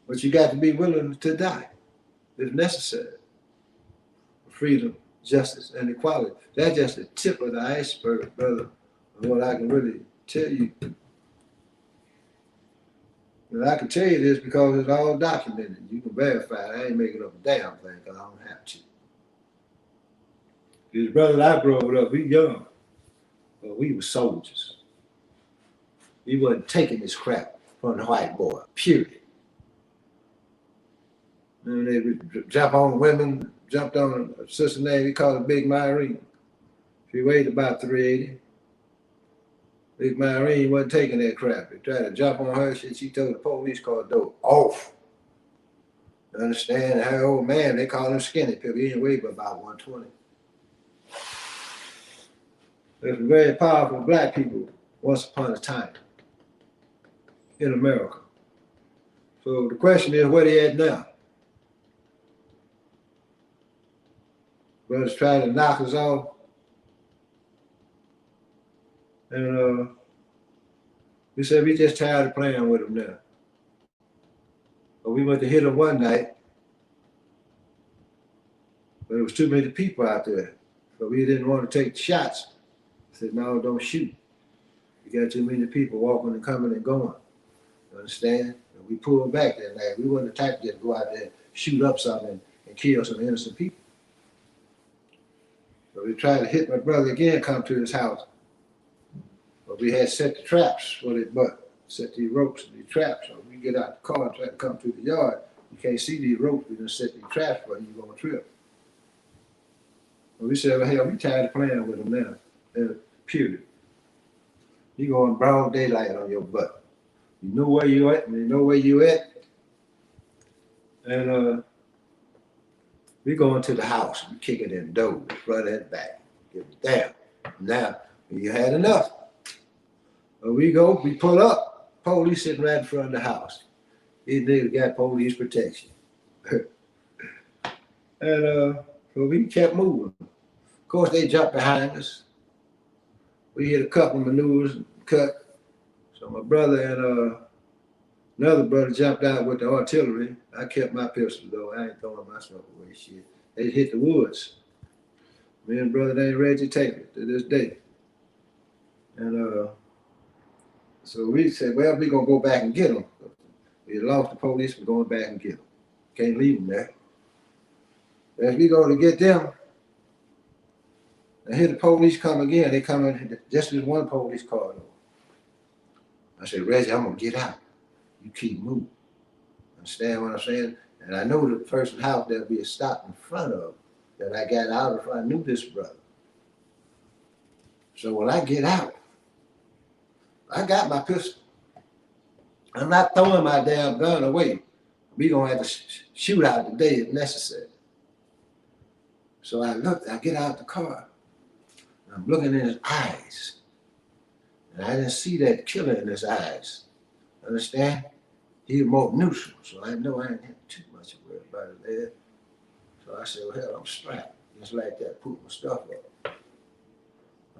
But you got to be willing to die if necessary. Freedom, justice, and equality. That's just the tip of the iceberg, brother, of what I can really tell you. And I can tell you this because it's all documented. You can verify it. I ain't making up a damn thing because I don't have His brother I grew up, we young, but we were soldiers. He wasn't taking this crap from the white boy, period. And they would jump on women, jumped on a sister named, we called her Big Myrene. She weighed about 380. Big Myrene wasn't taking that crap. They tried to jump on her, she told the police car door off. You understand? Her old man, they call him skinny people. He didn't weigh but about 120. There's very powerful black people once upon a time in America. So the question is, where they at now? Brothers trying to knock us off. And we said we just tired of playing with them now. But we went to hit them one night, but there was too many people out there. So we didn't want to take shots. I said, no, don't shoot. You got too many people walking and coming and going. You understand? And we pulled back that night. We wasn't the type to just go out there, shoot up something, and kill some innocent people. So we tried to hit my brother again, come to his house. But we had set the traps for his butt, set these ropes and these traps. So we get out the car and try to come to the yard. You can't see these ropes. We done set these traps for you, you're going to trip. Well, we said, well, hell, we tired of playing with them now. And period. You going broad daylight on your butt. You know where you at, and you know where you at. And we going to the house. We kicking in doors, front and back. Give it down. Now, you had enough. We go, we pull up. Police sitting right in front of the house. These niggas got police protection. And so we kept moving. Of course, they jumped behind us. We hit a couple maneuvers and cut. So my brother and another brother jumped out with the artillery. I kept my pistol though. I ain't throwing my stuff away. Shit. They hit the woods. Me and brother ain't ready to take it to this day. And so we said, well, we're going to go back and get them. We lost the police, we're going back and get them. Can't leave them there. As we go to get them, I hear the police come again. They come in just as one police car. I said, Reggie, I'm going to get out. You keep moving. Understand what I'm saying? And I know the person's house there'll be a stop in front of that I got out of. I knew this brother. So when I get out, I got my pistol. I'm not throwing my damn gun away. We gonna have to shoot out today if necessary. So I get out the car. I'm looking in his eyes. And I didn't see that killer in his eyes. Understand? He was more neutral, so I know I didn't have too much to worry about it there. So I said, well, hell, I'm strapped. Just like that, put my stuff up.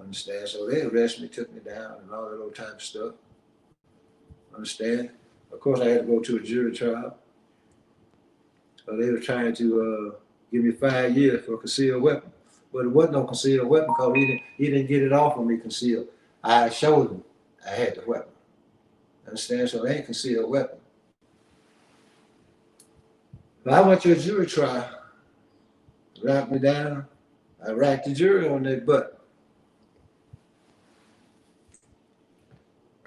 Understand? So they arrested me, took me down, and all that little type of stuff. Understand? Of course, I had to go to a jury trial. So they were trying to give me 5 years for a concealed weapon. But it wasn't no concealed weapon because he didn't get it off of me concealed. I showed him I had the weapon. Understand? So it ain't concealed weapon. But I went to a jury trial. Wrapped me down. I racked the jury on their butt.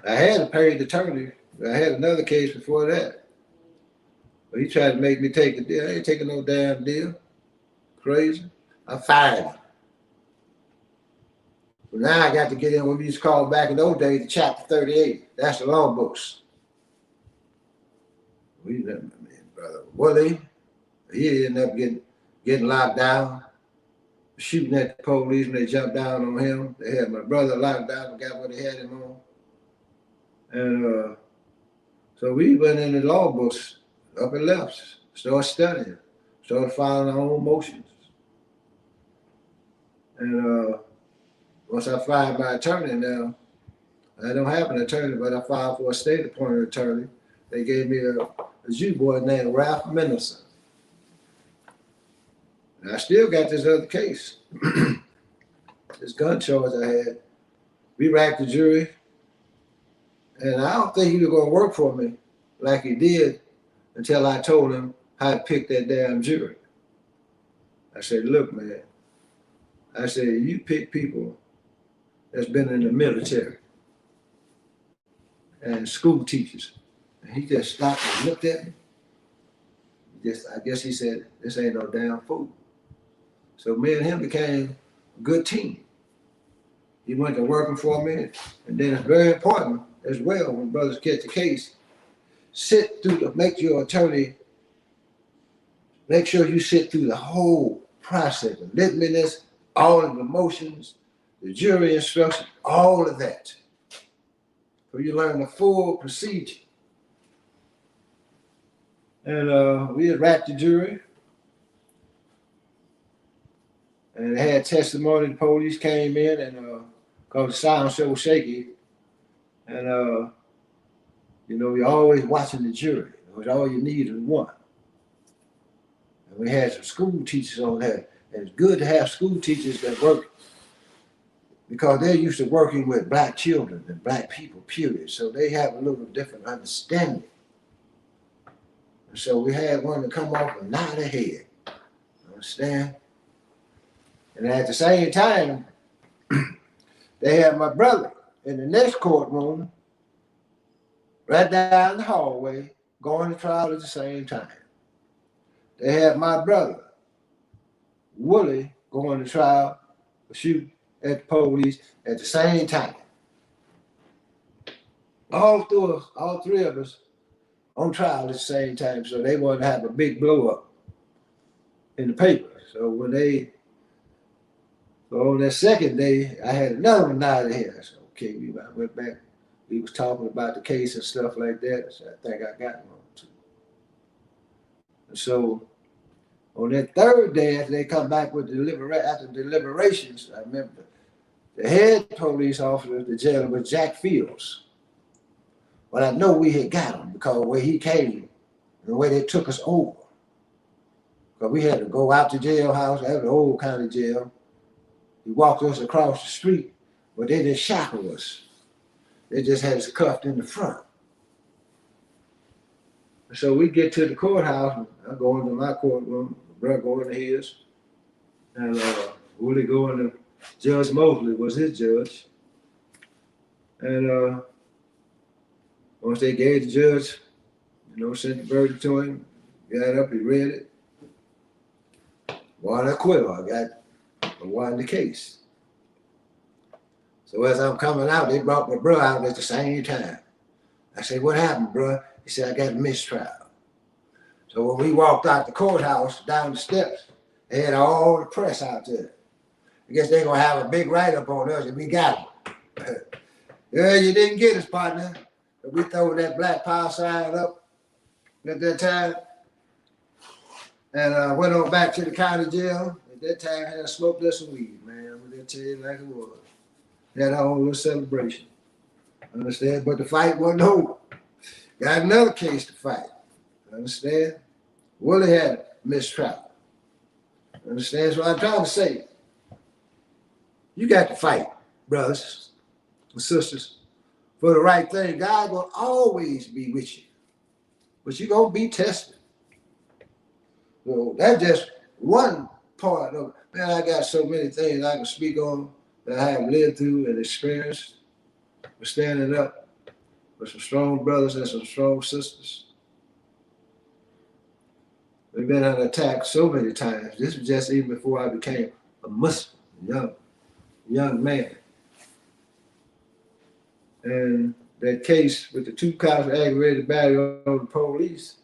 I had a paid attorney. I had another case before that. But he tried to make me take a deal. I ain't taking no damn deal. Crazy. I fired him. But now I got to get in what we used to call back in those days, the chapter 38. That's the law books. Brother Willie, he ended up getting locked down, shooting at the police when they jumped down on him. They had my brother locked down, forgot what they had him on. And so we went in the law books, up and left, started studying, started filing our own motions. And once I fired my attorney now, I don't have an attorney, but I filed for a state appointed attorney. They gave me a Jew boy named Ralph Mendelson. And I still got this other case, this gun charge I had. We racked the jury, and I don't think he was going to work for me like he did until I told him how to pick that damn jury. I said, look, man, I said, you pick people that's been in the military and school teachers. And he just stopped and looked at me. I guess he said, this ain't no damn fool. So me and him became a good team. He went to working for me. And then it's very important as well when brothers catch a case, make your attorney, make sure you sit through the whole process, the litmus, all of the motions, the jury instructions, all of that. So you learn the full procedure. And we had wrapped the jury. And they had testimony. The police came in and because the sound so shaky. And you're always watching the jury. Because all you need is one. And we had some school teachers on there. And it's good to have school teachers that work because they're used to working with black children and black people, period. So they have a little different understanding. And so we had one to come off and nod their head. Understand? And at the same time, they had my brother in the next courtroom, right down the hallway, going to trial at the same time. They had my brother, Willie, going to trial for shooting at the police at the same time. All three of us on trial at the same time, so they wanted to have a big blow up in the paper. So on that second day, I had another one out of here. I said, okay, I went back. We was talking about the case and stuff like that. So I think I got one too. And so on that third day, after they come back with after deliberations, I remember the head police officer at the jail was Jack Fields. But I know we had got him because of the way he came and the way they took us over. Because we had to go out the jailhouse, that was the old county jail. He walked us across the street, but they didn't shackle us. They just had us cuffed in the front. So we get to the courthouse. I go into my courtroom, my brother go into his, and Willie go into Judge Mosley was his judge. And once they gave the judge, sent the verdict to him, got up, he read it. Won acquittal. I won the case. So as I'm coming out, they brought my brother out at the same time. I said, what happened, bro? He said, I got a mistrial. So when we walked out the courthouse, down the steps, they had all the press out there. I guess they're going to have a big write-up on us, and we got him. Yeah, you didn't get us, partner. But we threw that black power sign up at that time and went on back to the county jail. At that time, I had smoked us some weed, man. I'm going to tell you like it was. Had our own little celebration. Understand? But the fight wasn't over. Got another case to fight. Understand? Willie had a mistrial. Understand? So I'm trying to say, you got to fight, brothers and sisters, for the right thing. God will always be with you. But you're going to be tested. So that's just one part of it. Man, I got so many things I can speak on that I have lived through and experienced. We're standing up with some strong brothers and some strong sisters. We've been under attack so many times. This was just even before I became a Muslim, young man. And that case with the 2 counts of aggravated battery on the police,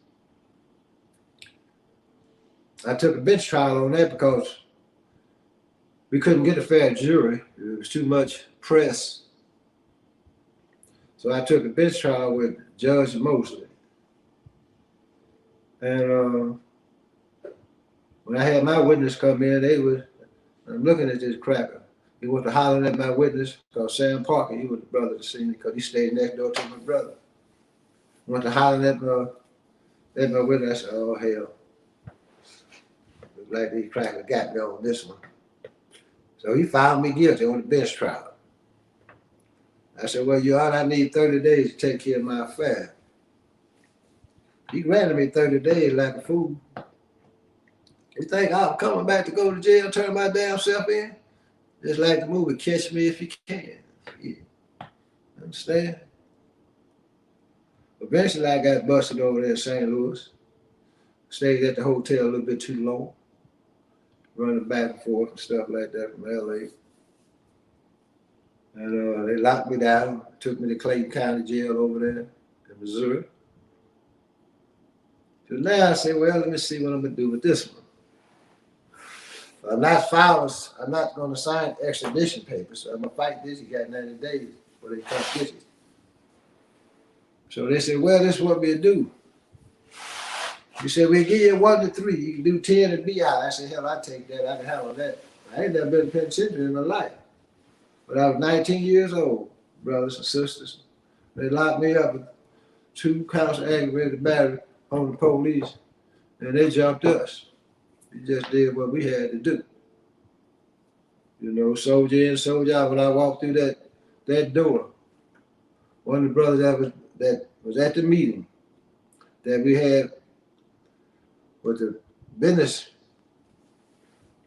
I took a bench trial on that because we couldn't get a fair jury. There was too much press. So I took a bench trial with Judge Mosley. And when I had my witness come in, I'm looking at this cracker. He went to hollering at my witness called Sam Parker. He was the brother to see me because he stayed next door to my brother. Went to hollering at my witness. I said, oh, hell. Looks like these crackers got me on this one. So he found me guilty on the bench trial. I said, well, Your Honor, I need 30 days to take care of my affair. He granted me 30 days like a fool. You think I'm coming back to go to jail, turn my damn self in? Just like the movie Catch Me If You Can. Yeah. Understand? Eventually I got busted over there in St. Louis. Stayed at the hotel a little bit too long. Running back and forth and stuff like that from LA. And they locked me down, took me to Clayton County Jail over there in Missouri. So now I say, well, let me see what I'm gonna do with this one. I'm not gonna sign extradition papers, so I'm gonna fight this. You got 90 days before they come get you. So they said, well, this is what we'll do. You said, we'll give you 1 to 3. You can do 10 and be out. I said, hell, I take that. I can handle that. I ain't never been in penitentiary in my life. But I was 19 years old, brothers and sisters. They locked me up with 2 counts of aggravated battery on the police, and they jumped us. We just did what we had to do. You know, soldier in, soldier out. When I walked through that door, one of the brothers that was at the meeting that we had with the business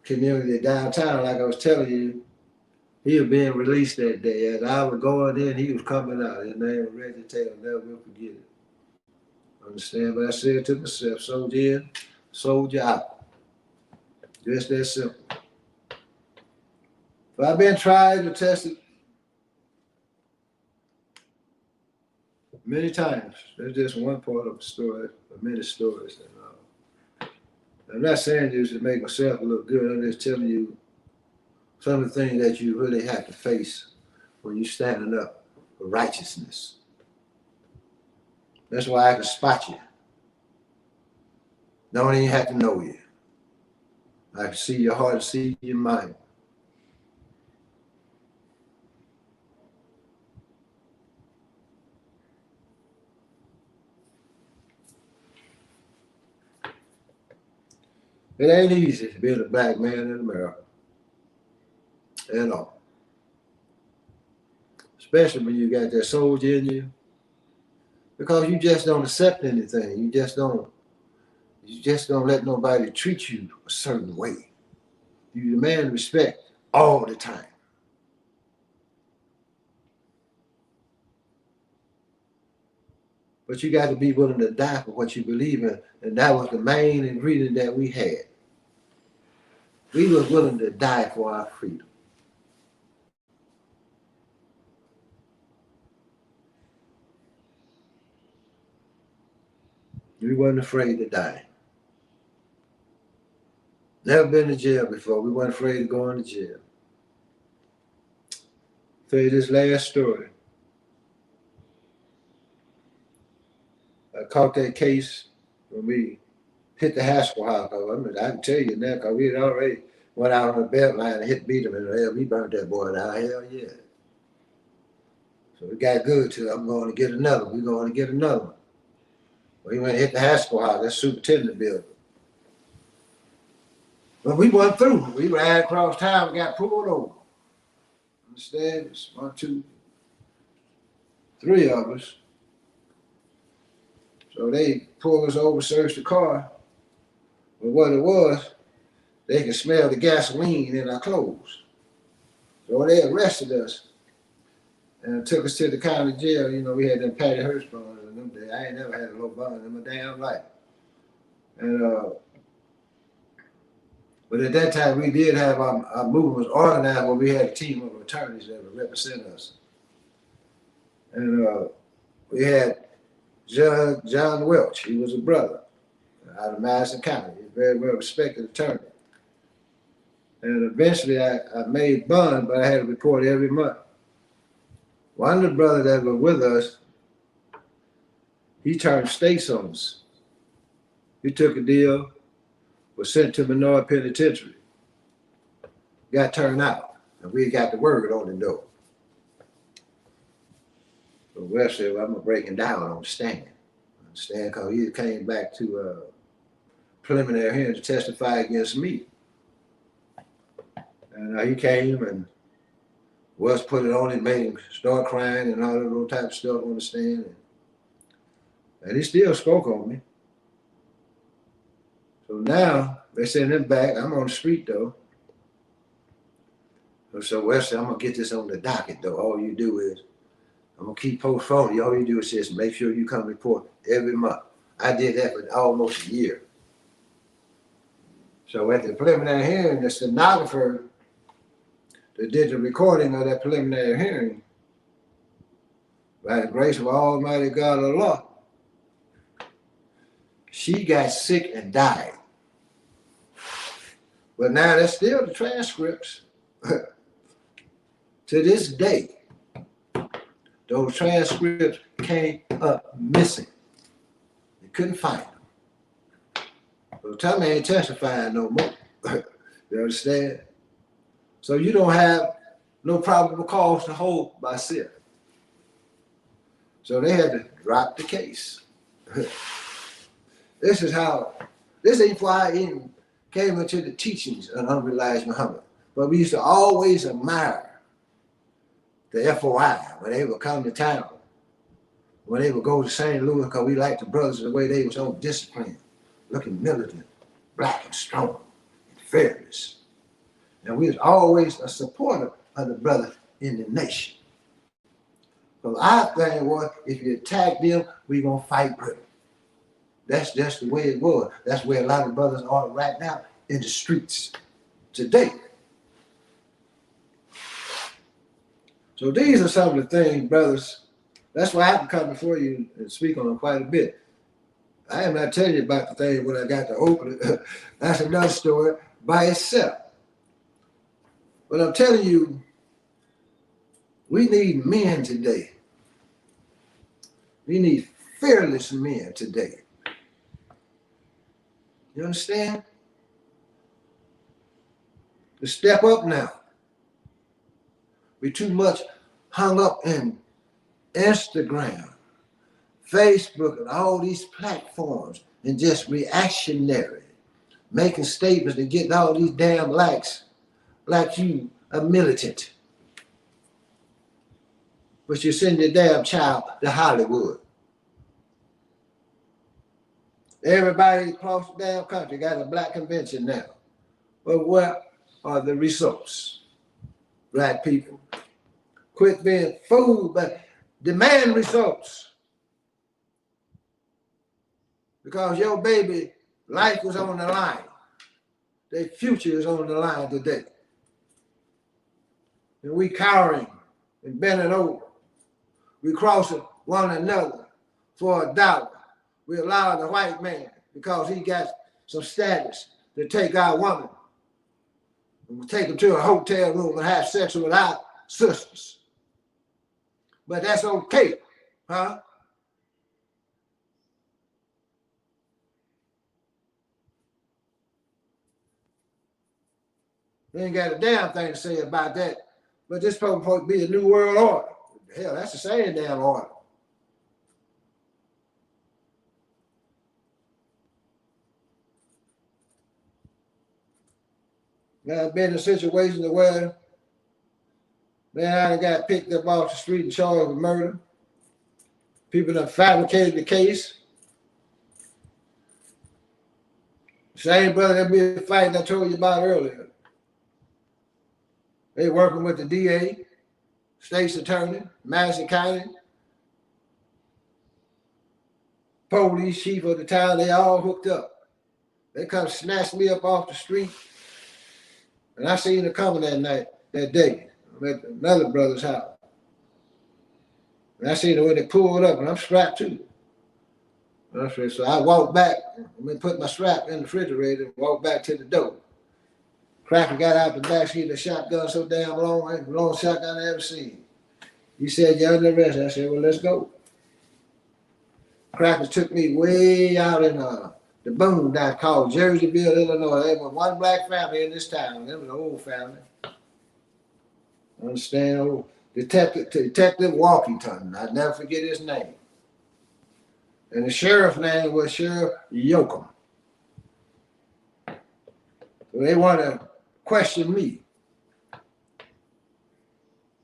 community downtown, like I was telling you, he was being released that day. As I was going in, he was coming out. His name was Reggie Taylor. Never will forget it. Understand? But I said to myself, soldier in, soldier out. Just that simple. But I've been tried and tested many times. That's just one part of the story, of many stories. I'm not saying this to make myself look good. I'm just telling you some of the things that you really have to face when you're standing up for righteousness. That's why I can spot you. Don't even have to know you. I can see your heart and see your mind. It ain't easy being a black man in America at all. Especially when you got that soldier in you. Because you just don't accept anything. You just don't let nobody treat you a certain way. You demand respect all the time. But you got to be willing to die for what you believe in. And that was the main ingredient that we had. We was willing to die for our freedom. We wasn't afraid to die. Never been to jail before. We weren't afraid of going to jail. Tell you this last story. I caught that case when we hit the Haskell house. I can tell you now, because we had already went out on the belt line and beat him, and hell, we burned that boy down. Hell yeah. So it got good till I'm going to get another one. We're going to get another one. Well, he went and hit the Haskell house, that superintendent building. But we went through. We ran across town and got pulled over. Understand? It's 1, 2, 3 of us. So they pulled us over, searched the car. But what it was, they could smell the gasoline in our clothes. So they arrested us and took us to the county jail. You know, we had them Patty Hearst bonds in them days. I ain't never had a low bond in my damn life. And but at that time, we did have our movement was organized where we had a team of attorneys that would represent us. And we had Judge John Welch. He was a brother out of Madison County. He's a very well respected attorney. And eventually I made bond, but I had to report every month. One of the brothers that were with us, he turned states on us. He took a deal, was sent to Menard Penitentiary, got turned out, and we got the word on the door. So West said, well, I'm gonna break him down on the stand. Understand? Because he came back to preliminary hearing to testify against me. And he came and West put it on him, made him start crying and all that little type of stuff on the stand. And he still spoke on me. So now they send him back. I'm on the street though. So Wesley, I'm gonna get this on the docket though. All you do is I'm gonna keep portfolio. All you do is just make sure you come report every month. I did that for almost a year. So at the preliminary hearing, the stenographer that did the recording of that preliminary hearing, by the grace of Almighty God of law, she got sick and died. But now there's still the transcripts. To this day, those transcripts came up missing. They couldn't find them. So Tommy ain't testifying no more. You understand? So you don't have no probable cause to hold Basheer. So they had to drop the case. This ain't why I even came into the teachings of Uncle Elijah Muhammad. But we used to always admire the FOI when they would come to town, when they would go to St. Louis, because we liked the brothers the way they were so disciplined, looking militant, black and strong, and fearless. And we was always a supporter of the brother in the nation. So our thing was, if you attack them, we gonna fight with them. That's just the way it was. That's where a lot of brothers are right now in the streets today. So these are some of the things, brothers. That's why I can come before you and speak on them quite a bit. I am not telling you about the thing when I got to open it. That's another story by itself. But I'm telling you, we need men today. We need fearless men today. You understand? To step up now. We too much hung up in Instagram, Facebook, and all these platforms, and just reactionary, making statements and getting all these damn likes, like you a militant. But you send your damn child to Hollywood. Everybody across the damn country got a black convention now. But what are the results? Black people, quit being fooled, but demand results. Because your baby life is on the line. Their future is on the line today. And we cowering and bending over. We crossing one another for $1. We allow the white man, because he got some status, to take our woman. And we take them to a hotel room and have sex with our sisters. But that's okay, huh? They ain't got a damn thing to say about that. But this supposed to be a new world order. Hell, that's the same damn order. Now, I've been in situations where, man, I got picked up off the street and charged with murder. People that fabricated the case. Same brother that be fighting I told you about earlier. They working with the DA, state's attorney, Madison County, police chief of the town, they all hooked up. They come snatch me up off the street. And I seen her coming that day. I'm at another brother's house. And I seen her when they pulled up, and I'm strapped too. So I walked back, put my strap in the refrigerator and walked back to the door. Cracker got out the back seat of the shotgun so damn long, long shotgun I ever seen. He said, "You're under arrest." I said, "Well, let's go." Cracker took me way out in the boondock called Jerseyville, Illinois. There was one black family in this town. It was an old family. Understand? Old Detective Walkington. I'll never forget his name. And the sheriff's name was Sheriff Yoakum. So they want to question me.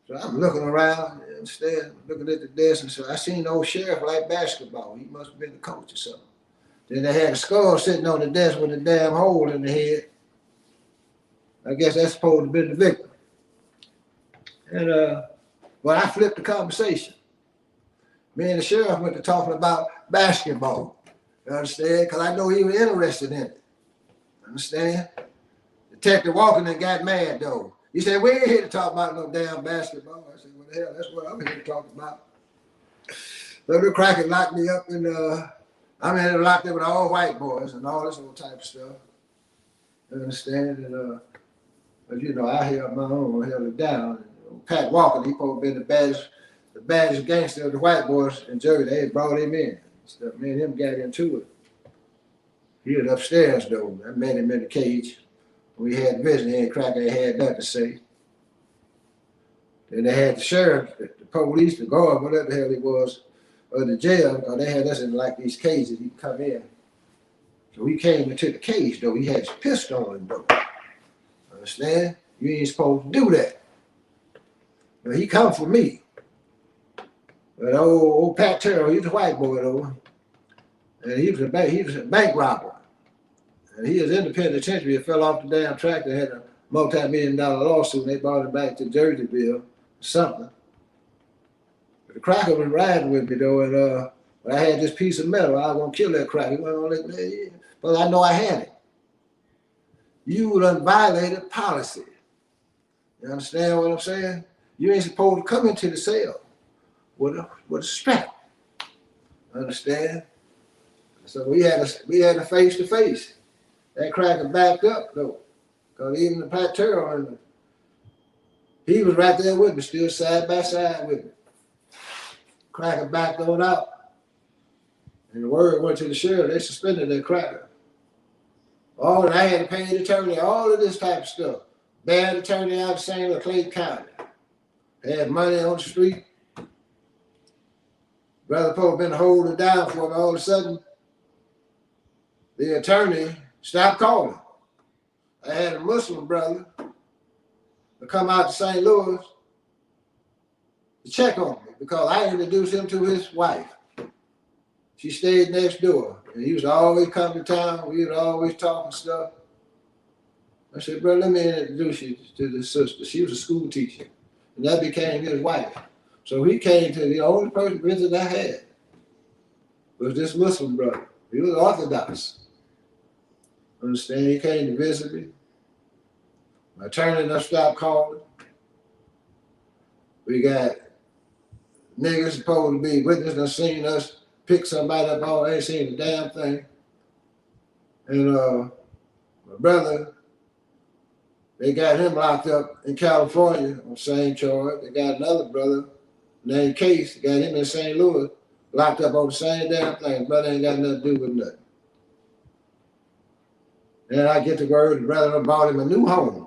So I'm looking around instead, looking at the desk, and so I seen the old sheriff like basketball. He must have been the coach or something. Then they had a skull sitting on the desk with a damn hole in the head. I guess that's supposed to be the victim. And well, I flipped the conversation. Me and the sheriff went to talking about basketball. You understand? Because I know he was interested in it. Understand? Detective Walker then got mad though. He said, "We ain't here to talk about no damn basketball." I said, "Well, the hell, that's what I'm here to talk about." So the cracker locked me up and I'm in locked up with all white boys and all this old type of stuff. You understand? And but you know, I held my own, held it down. And, Pat Walker, he probably been the baddest gangster of the white boys in Jersey. They brought him in. So me and him got into it. He was upstairs though. I met him in the cage. We had business. He and Cracker had nothing to say. Then they had the sheriff, the police, the guard, whatever the hell he was, or the jail, because they had us in like these cages. He'd come in. So we came into the cage though. He had his pistol on him though. Understand? You ain't supposed to do that. But he come for me. But old Pat Terrell, he was a white boy though. And he was a bank robber. And he was in the penitentiary. He fell off the damn tractor, had a multi-million-dollar lawsuit, and they brought him back to Jerseyville or something. But the cracker was riding with me though, and but I had this piece of metal. I was gonna kill that cracker. He went on like, man, but I know I had it. You done violated policy. You understand what I'm saying? You ain't supposed to come into the cell with a strap. Understand? So we had a face to face. That cracker backed up though, because even the Pat Terrell, he was right there with me, still side by side with me. Cracker backed on out, and the word went to the sheriff. They suspended that cracker. Oh, and I had to pay the attorney, all of this type of stuff. Bad attorney out of St. Louis, Clayton County. Had money on the street. Brother Pope been holding down for me. All of a sudden, the attorney stopped calling. I had a Muslim brother to come out to St. Louis to check on me because I introduced him to his wife. She stayed next door. And he was always coming to town. We was always talking stuff. I said, "Bro, let me introduce you to this sister." She was a school teacher. And that became his wife. So he came to the only person visit I had was this Muslim brother. He was Orthodox. Understand? He came to visit me. My attorney done stopped calling. We got niggas supposed to be witness done seen us pick somebody up, all ain't seen a damn thing. And my brother, they got him locked up in California on the same charge. They got another brother named Case, got him in St. Louis, locked up on the same damn thing. Brother ain't got nothing to do with nothing. Then I get the word the brother bought him a new home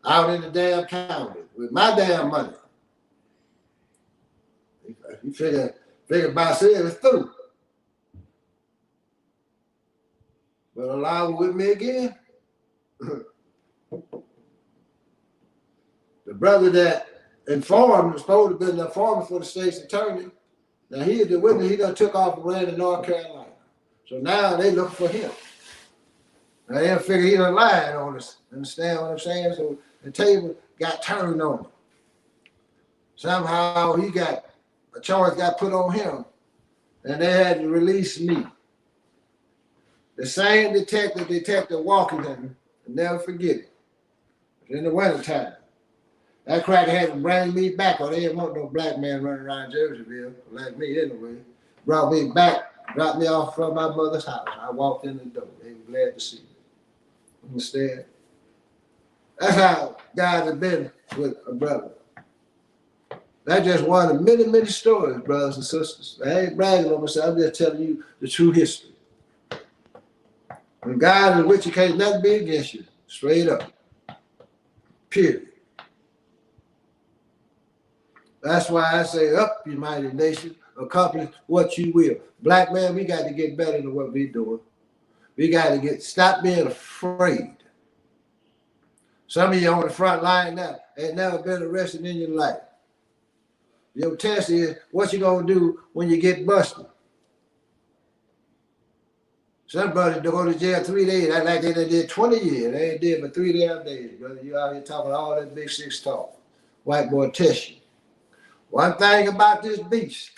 out in the damn county with my damn money. He figured Basheer was through. But along with me again, the brother that informed was supposed to have been the informant for the state's attorney. Now he is the witness. He done took off and ran to North Carolina. So now they look for him. Now they figure he done lied on us. Understand what I'm saying? So the table got turned on him. Somehow a charge got put on him, and they had to release me. The same Detective Walkington, I'll never forget it. It was in the wintertime. That cracker had to bring me back, or they didn't want no black man running around Jerseyville, like me anyway. Brought me back, dropped me off from my mother's house. I walked in the door. They were glad to see me. Understand? That's how God has been with a brother. That's just one of many, many stories, brothers and sisters. I ain't bragging on myself. I'm just telling you the true history. When God is with you, can't nothing be against you. Straight up. Period. That's why I say, up, you mighty nation, accomplish what you will. Black man, we got to get better than what we're doing. We got to stop being afraid. Some of you on the front line now ain't never been arrested in your life. Your test is what you gonna do when you get busted. Some brothers go to jail 3 days. Act like they did 20 years. They ain't did but 3 damn days, brother. You out here talking all that big six talk. white boy test you. One thing about this beast,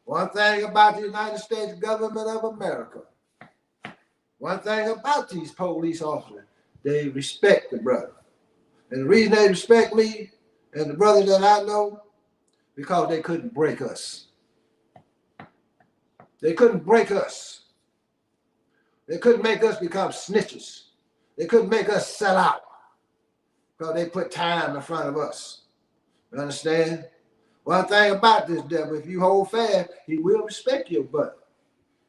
one thing about the United States government of America, one thing about these police officers, they respect the brother. And the reason they respect me and the brothers that I know, because they couldn't break us. They couldn't break us. They couldn't make us become snitches. They couldn't make us sell out because they put time in front of us. You understand? One thing about this devil, if you hold fast, he will respect your butt.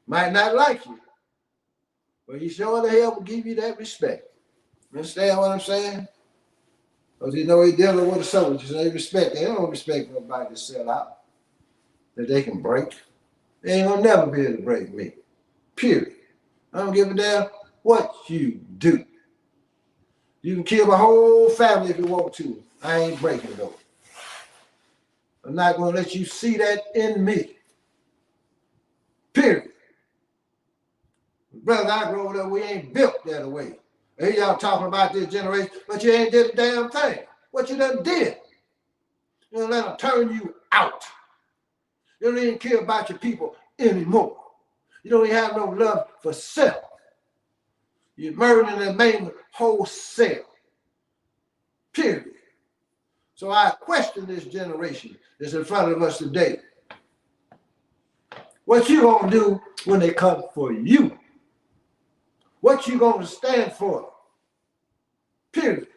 Might not like you, but he sure the hell will give you that respect. You understand what I'm saying? Because you know he's dealing with a soldier, so they respect. They don't respect nobody to sell out that they can break. They ain't gonna never be able to break me. Period. I don't give a damn what you do. You can kill my whole family if you want to. I ain't breaking though. I'm not gonna let you see that in me. Period. Brother, I grew up, we ain't built that way. Hey, y'all talking about this generation, but you ain't did a damn thing. What you done did? You don't let them turn you out. You don't even care about your people anymore. You don't even have no love for self. You're murdering and maiming wholesale. Period. So I question this generation that's in front of us today. What you gonna do when they come for you? What you gonna stand for? Period.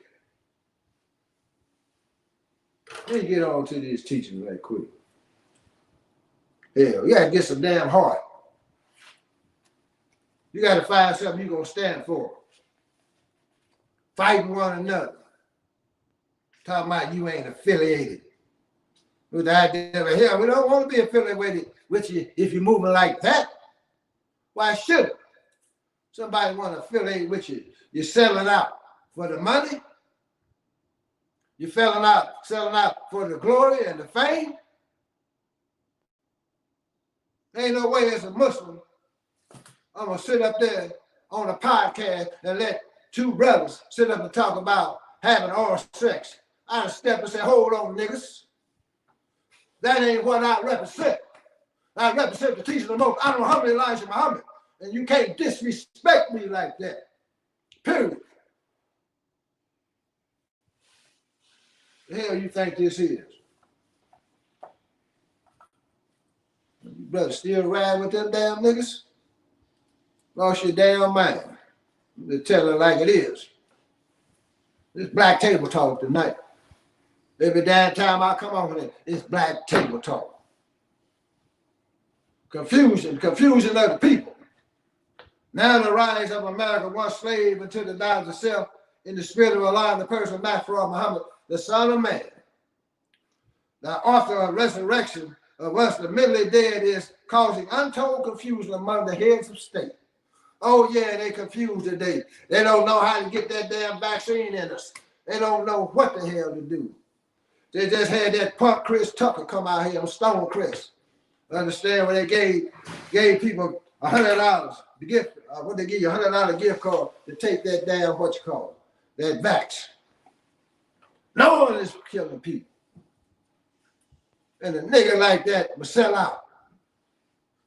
Let me get on to these teachings right quick. Hell, you gotta get some damn heart. You gotta find something you're gonna stand for. Fighting one another. Talking about you ain't affiliated with the idea of hell. We don't want to be affiliated with you if you're moving like that. Why should it? Somebody want to affiliate with you. You're selling out for the money. You're selling out for the glory and the fame. There ain't no way as a Muslim I'm going to sit up there on a podcast and let two brothers sit up and talk about having oral sex. I'd step and say, hold on, niggas. That ain't what I represent. I represent the teaching of the most honorable Muhammad Elijah Muhammad. And you can't disrespect me like that. Period. The hell you think this is? You better still ride with them damn niggas? Lost your damn mind. To tell it like it is. This black table talk tonight. Every damn time I come on here, it's black table talk. Confusion of the people. Now the rise of America, once slave until the knowledge of self, in the spirit of Allah and the person of Master Muhammad, the Son of Man. The author of resurrection of us, the mentally dead, is causing untold confusion among the heads of state. Oh yeah, they confused today. They don't know how to get that damn vaccine in us. They don't know what the hell to do. They just had that punk Chris Tucker come out here on Stone Chris. Understand when they gave people $100 the gift, what they give you $100 gift card to take that damn what you call it, that vax. No one is killing people. And a nigga like that will sell out.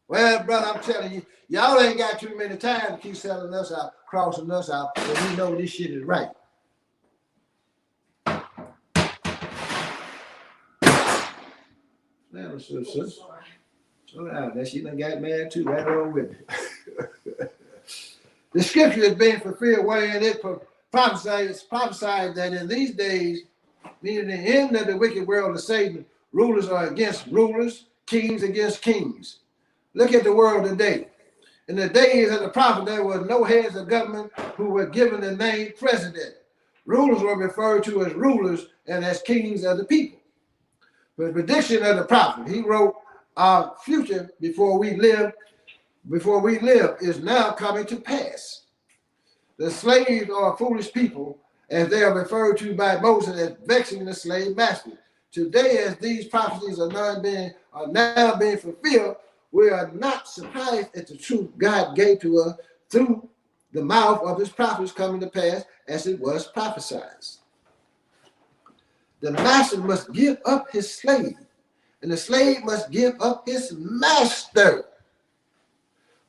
Well, brother, I'm telling you, y'all ain't got too many times to keep selling us out, crossing us out, and we know this shit is right. Now, sis. So that she done got mad too, right on with it. The scripture is being fulfilled wherein it prophesied that in these days, meaning the end of the wicked world of Satan, rulers are against rulers, kings against kings. Look at the world today. In the days of the prophet, there were no heads of government who were given the name president. Rulers were referred to as rulers and as kings of the people. The prediction of the prophet, he wrote, our future before we live is now coming to pass. The slaves are foolish people, as they are referred to by Moses as vexing the slave master. Today, as these prophecies are now being fulfilled, we are not surprised at the truth God gave to us through the mouth of his prophets coming to pass as it was prophesied. The master must give up his slave, and the slave must give up his master,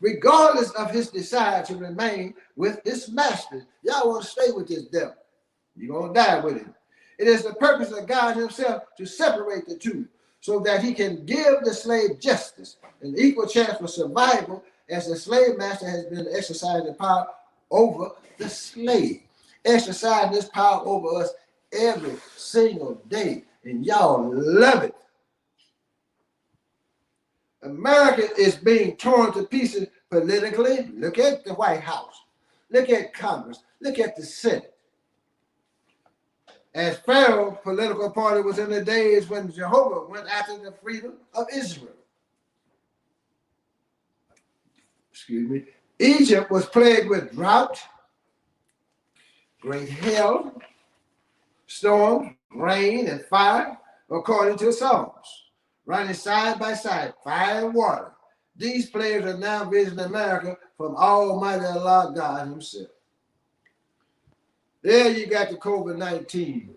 regardless of his desire to remain with his master. Y'all want to stay with this devil, you're going to die with him. It is the purpose of God himself to separate the two so that he can give the slave justice, an equal chance for survival, as the slave master has been exercising power over the slave, exercising this power over us every single day, and y'all love it. America is being torn to pieces politically. Look at the White House. Look at Congress. Look at the Senate. As Pharaoh's political party was in the days when Jehovah went after the freedom of Israel. Excuse me. Egypt was plagued with drought, great hail, storms, rain, and fire, according to Psalms, running side by side, fire and water. These plagues are now visiting America from Almighty Allah God himself. There you got the COVID-19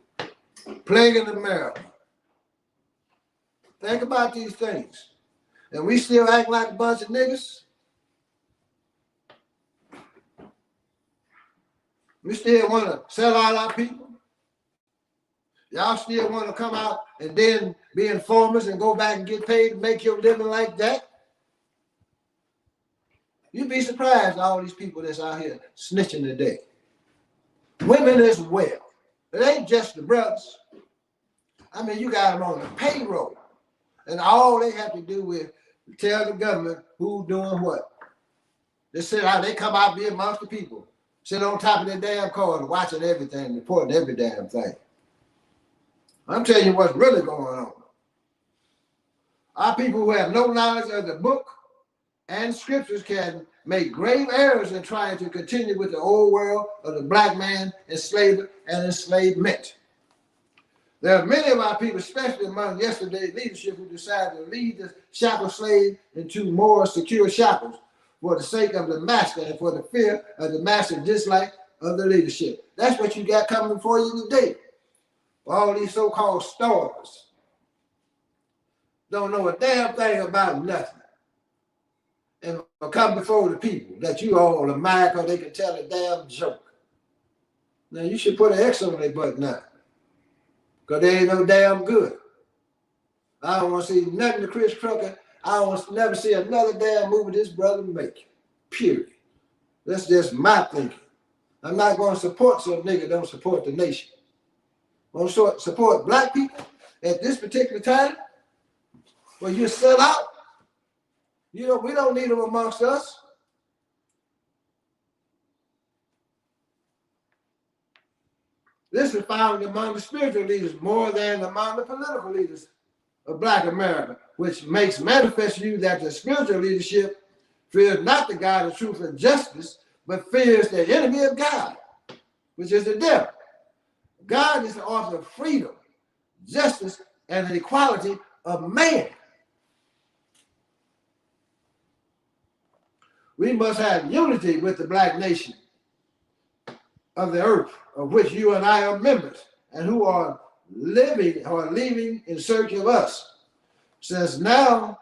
plaguing America. Think about these things. And we still act like a bunch of niggas. We still want to sell out our people. Y'all still want to come out and then be informers and go back and get paid and make your living like that? You'd be surprised at all these people that's out here snitching today. Women as well. It ain't just the brothers. I mean, you got them on the payroll. And all they have to do is tell the government who's doing what. They sit out, they come out, be amongst the people. Sit on top of their damn cars, watching everything, reporting every damn thing. I'm telling you what's really going on. Our people who have no knowledge of the book and scriptures can make grave errors in trying to continue with the old world of the black man, enslaver, and enslavement. There are many of our people, especially among yesterday's leadership, who decided to lead the shackled slave into more secure shackles for the sake of the master and for the fear of the master's dislike of the leadership. That's what you got coming for you today. All these so-called stars don't know a damn thing about nothing, and come before the people that you all admire because they can tell a damn joke. Now you should put an X on their butt now, because they ain't no damn good. I don't want to see nothing to Chris Crocker. I don't want to never see another damn movie this brother make. Period. That's just my thinking. I'm not going to support some nigga don't support the nation. I'm going to support black people at this particular time. When you sell out, you know, we don't need them amongst us. This is found among the spiritual leaders more than among the political leaders of black America, which makes manifest to you that the spiritual leadership fears not the God of truth and justice, but fears the enemy of God, which is the devil. God is the author of freedom, justice, and the equality of man. We must have unity with the black nation of the earth, of which you and I are members, and who are living or leaving in search of us. Since now,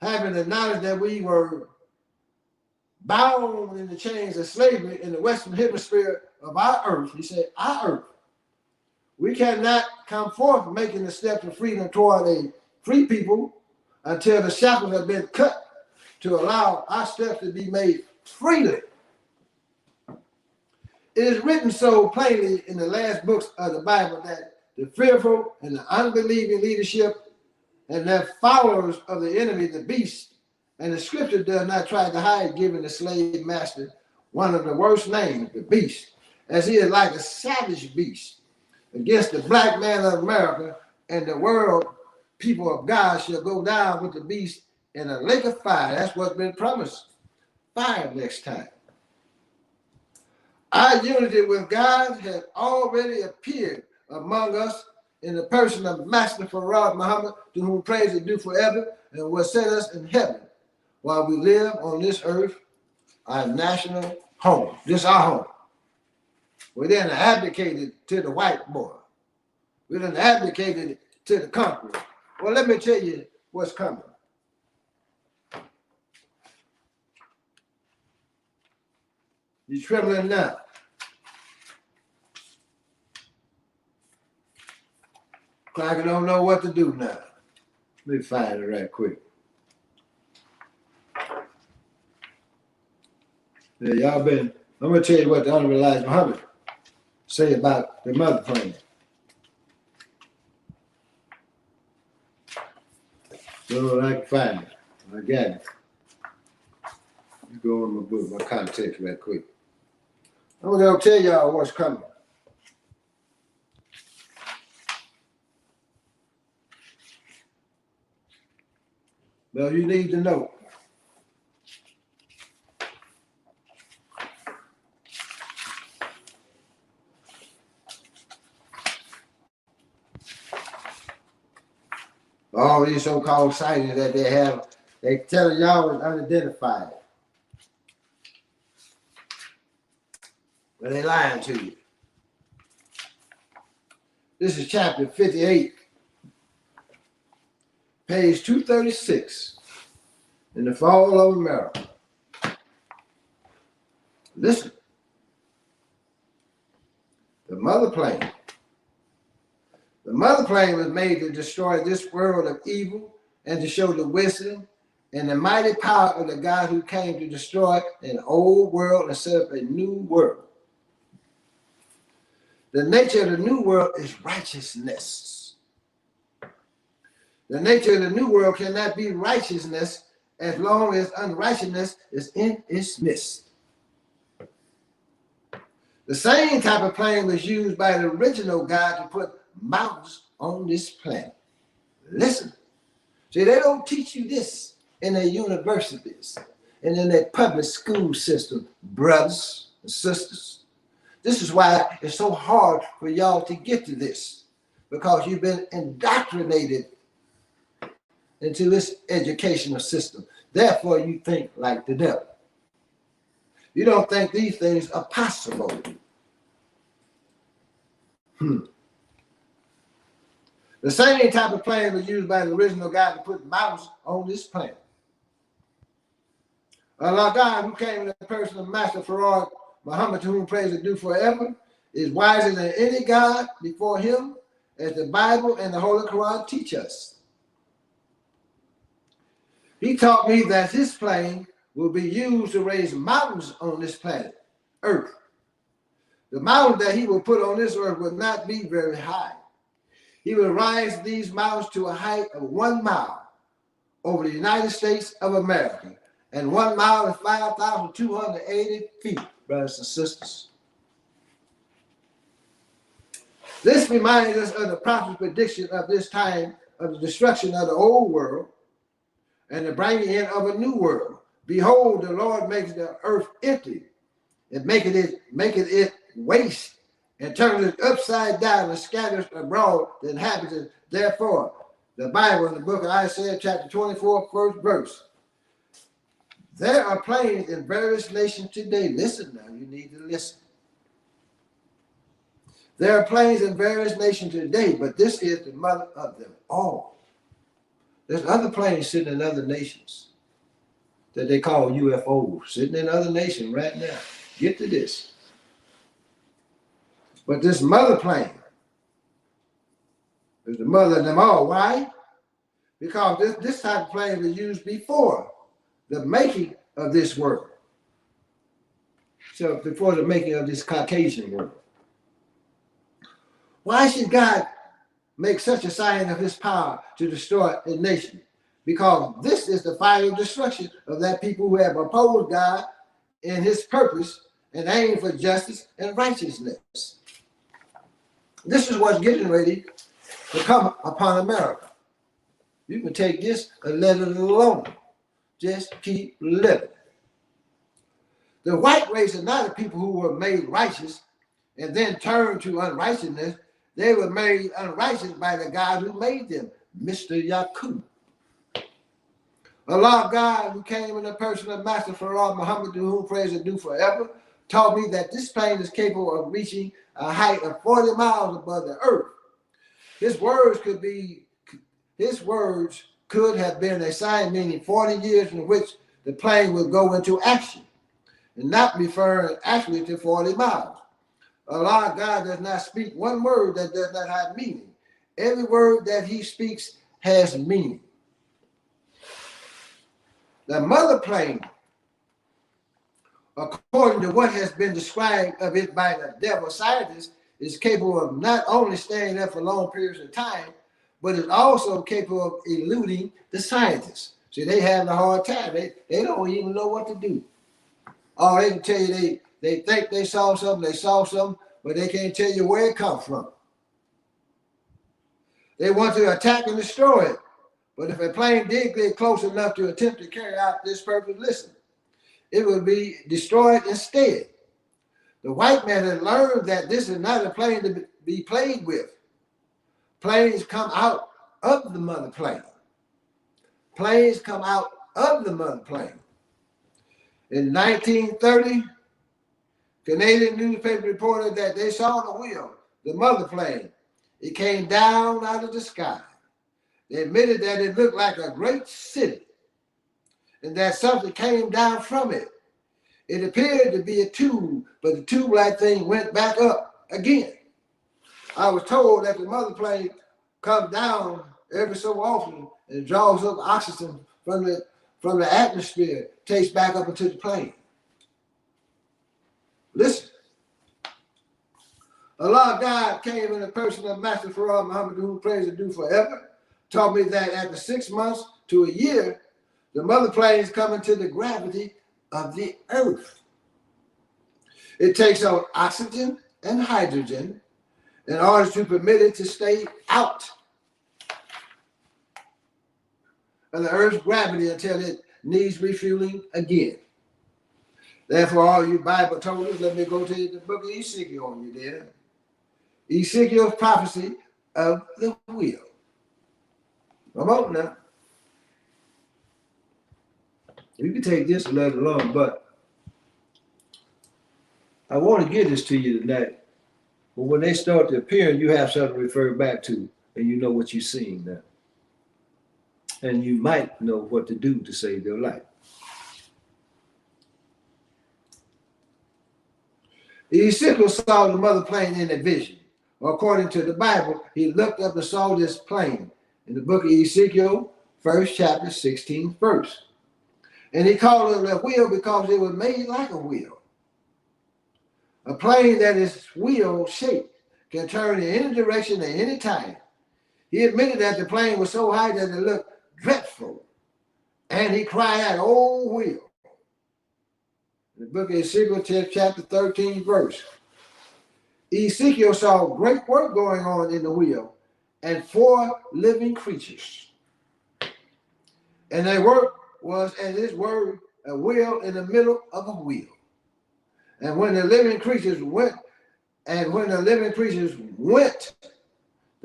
having the knowledge that we were bound in the chains of slavery in the western hemisphere of our earth, he said, our earth, we cannot come forth making the steps of freedom toward a free people until the shackles have been cut to allow our steps to be made freely. It is written so plainly in the last books of the Bible that the fearful and the unbelieving leadership and their followers of the enemy, the beast, and the scripture does not try to hide giving the slave master one of the worst names, the beast, as he is like a savage beast against the black man of America, and the world people of God shall go down with the beast in a lake of fire. That's what's been promised. Fire next time. Our unity with God has already appeared among us in the person of Master Farad Muhammad, to whom praise is due forever, and will set us in heaven while we live on this earth, our national home. This is our home. We then abdicated to the white boy. We done abdicated it to the conqueror. Well, let me tell you what's coming. You're trembling now. Clark don't know what to do now. Let me find it right quick. Yeah, y'all been, I'm going to tell you what the Honorable Elijah Muhammad say about the mother plan. So I can find it. I got it. You go in my book, my context right quick. I'm going to tell y'all what's coming. Well, you need to know. All these so-called sightings that they have, they tell y'all is unidentified. But they lying to you. This is chapter 58, page 236, in the fall of America. Listen. The mother plane. The mother plane was made to destroy this world of evil and to show the wisdom and the mighty power of the God who came to destroy an old world and set up a new world. The nature of the new world is righteousness. The nature of the new world cannot be righteousness as long as unrighteousness is in its midst. The same type of plane was used by the original God to put mountains on this planet. Listen. See, they don't teach you this in their universities and in their public school system, brothers and sisters. This is why it's so hard for y'all to get to this, because you've been indoctrinated into this educational system. Therefore, you think like the devil. You don't think these things are possible. The same type of plane was used by the original God to put mountains on this planet. Allah God, who came in the person of Master Farad Muhammad, to whom praise is due forever, is wiser than any God before him, as the Bible and the Holy Quran teach us. He taught me that his plane will be used to raise mountains on this planet, Earth. The mountain that he will put on this earth will not be very high. He will rise these mountains to a height of 1 mile over the United States of America, and 1 mile is 5,280 feet, brothers and sisters. This reminds us of the prophet's prediction of this time of the destruction of the old world and the bringing in of a new world. Behold, the Lord makes the earth empty and maketh it waste, and turns it upside down and scatters abroad the inhabitants. Therefore, the Bible in the book of Isaiah, chapter 24, first verse. There are planes in various nations today. Listen now, you need to listen. There are planes in various nations today, but this is the mother of them all. There's other planes sitting in other nations that they call UFOs, sitting in other nations right now. Get to this. But this mother plane is the mother of them all. Why? Because this type of plane was used before the making of this world. So before the making of this Caucasian world. Why should God make such a sign of his power to destroy a nation? Because this is the final destruction of that people who have opposed God in his purpose and aim for justice and righteousness. This is what's getting ready to come upon America. You can take this and let it alone. Just keep living. The white race are not the people who were made righteous and then turned to unrighteousness. They were made unrighteous by the God who made them, Mr. Yakub. Allah God, who came in the person of Master Farad Muhammad, to whom praise is due forever, taught me that this plane is capable of reaching a height of 40 miles above the earth. His words could be, his words could have been a sign meaning 40 years in which the plane would go into action, and not referring actually to 40 miles. Allah, God, does not speak one word that does not have meaning. Every word that he speaks has meaning. The mother plane, according to what has been described of it by the devil scientists, is capable of not only staying there for long periods of time, but is also capable of eluding the scientists. See, they have a hard time. They don't even know what to do. Oh, they can tell you they think they saw something, but they can't tell you where it comes from. They want to attack and destroy it. But if a plane did get close enough to attempt to carry out this purpose, listen, it would be destroyed instead. The white man had learned that this is not a plane to be played with. Planes come out of the mother plane. Planes come out of the mother plane. In 1930, Canadian newspaper reported that they saw the wheel, the mother plane. It came down out of the sky. They admitted that it looked like a great city and that something came down from it. It appeared to be a tube, but the tube-like thing went back up again. I was told that the mother plane comes down every so often and draws up oxygen from the atmosphere, takes back up into the plane. Listen. Allah God came in the person of Master Farad Muhammad, who prays and do forever, taught me that after 6 months to a year, the mother planes come into the gravity of the earth. It takes on oxygen and hydrogen in order to permit it to stay out of the earth's gravity until it needs refueling again. Therefore, all you Bible told let me go to the book of Ezekiel on you there. Ezekiel's prophecy of the wheel. I'm open now. You can take this and let it alone, but I want to give this to you tonight. But when they start to appear, you have something to refer back to, and you know what you're seeing now. And you might know what to do to save your life. Ezekiel saw the mother plane in a vision. According to the Bible, he looked up and saw this plane in the book of Ezekiel, 1st chapter, 16th verse. And he called it a wheel because it was made like a wheel. A plane that is wheel shaped can turn in any direction at any time. He admitted that the plane was so high that it looked dreadful. And he cried out, "Oh, wheel." In the book of Ezekiel, chapter 13, verse. Ezekiel saw great work going on in the wheel and 4 living creatures. And their work was, and his word, a wheel in the middle of a wheel. And when the living creatures went, the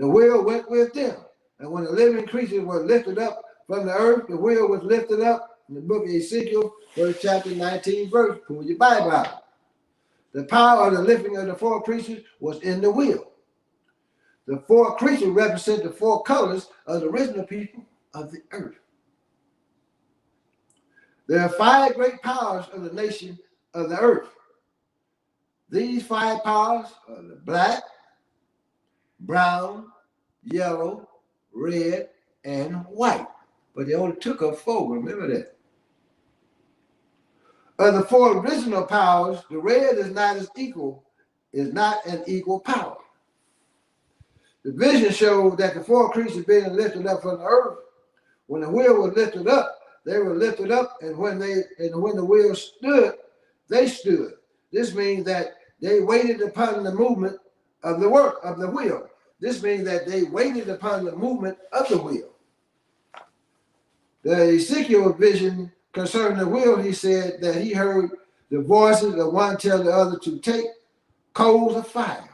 wheel went with them. And when the living creatures were lifted up from the earth, the wheel was lifted up. In the book of Ezekiel, 1st chapter, 19th verse. Pull your Bible out. The power of the lifting of the 4 creatures was in the wheel. The 4 creatures represent the 4 colors of the original people of the earth. There are 5 great powers of the nation of the earth. These 5 powers are the black, brown, yellow, red, and white. But they only took up 4, remember that. Of the 4 original powers, the red is not an equal power. The vision showed that the 4 creatures being lifted up from the earth, when the wheel was lifted up, they were lifted up, and when the wheel stood, they stood. This means that they waited upon the movement of the wheel. This means that they waited upon the movement of the wheel. The Ezekiel vision concerning the wheel, he said that he heard the voices of one tell the other to take coals of fire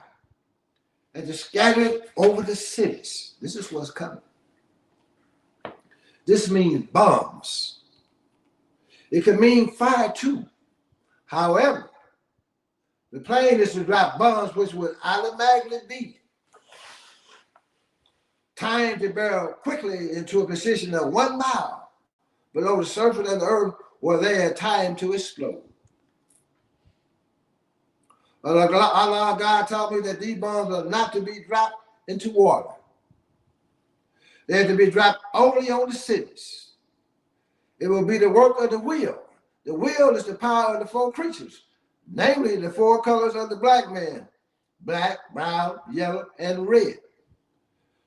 and to scatter it over the cities. This is what's coming. This means bombs. It can mean fire too. However, the plan is to drop bombs which would automatically be timed to barrel quickly into a position of 1 mile below the surface of the earth where they had time to explode. Allah God told me that these bombs are not to be dropped into water. They're to be dropped only on the cities. It will be the work of the will. The will is the power of the 4 creatures, namely the 4 colors of the black man: black, brown, yellow, and red.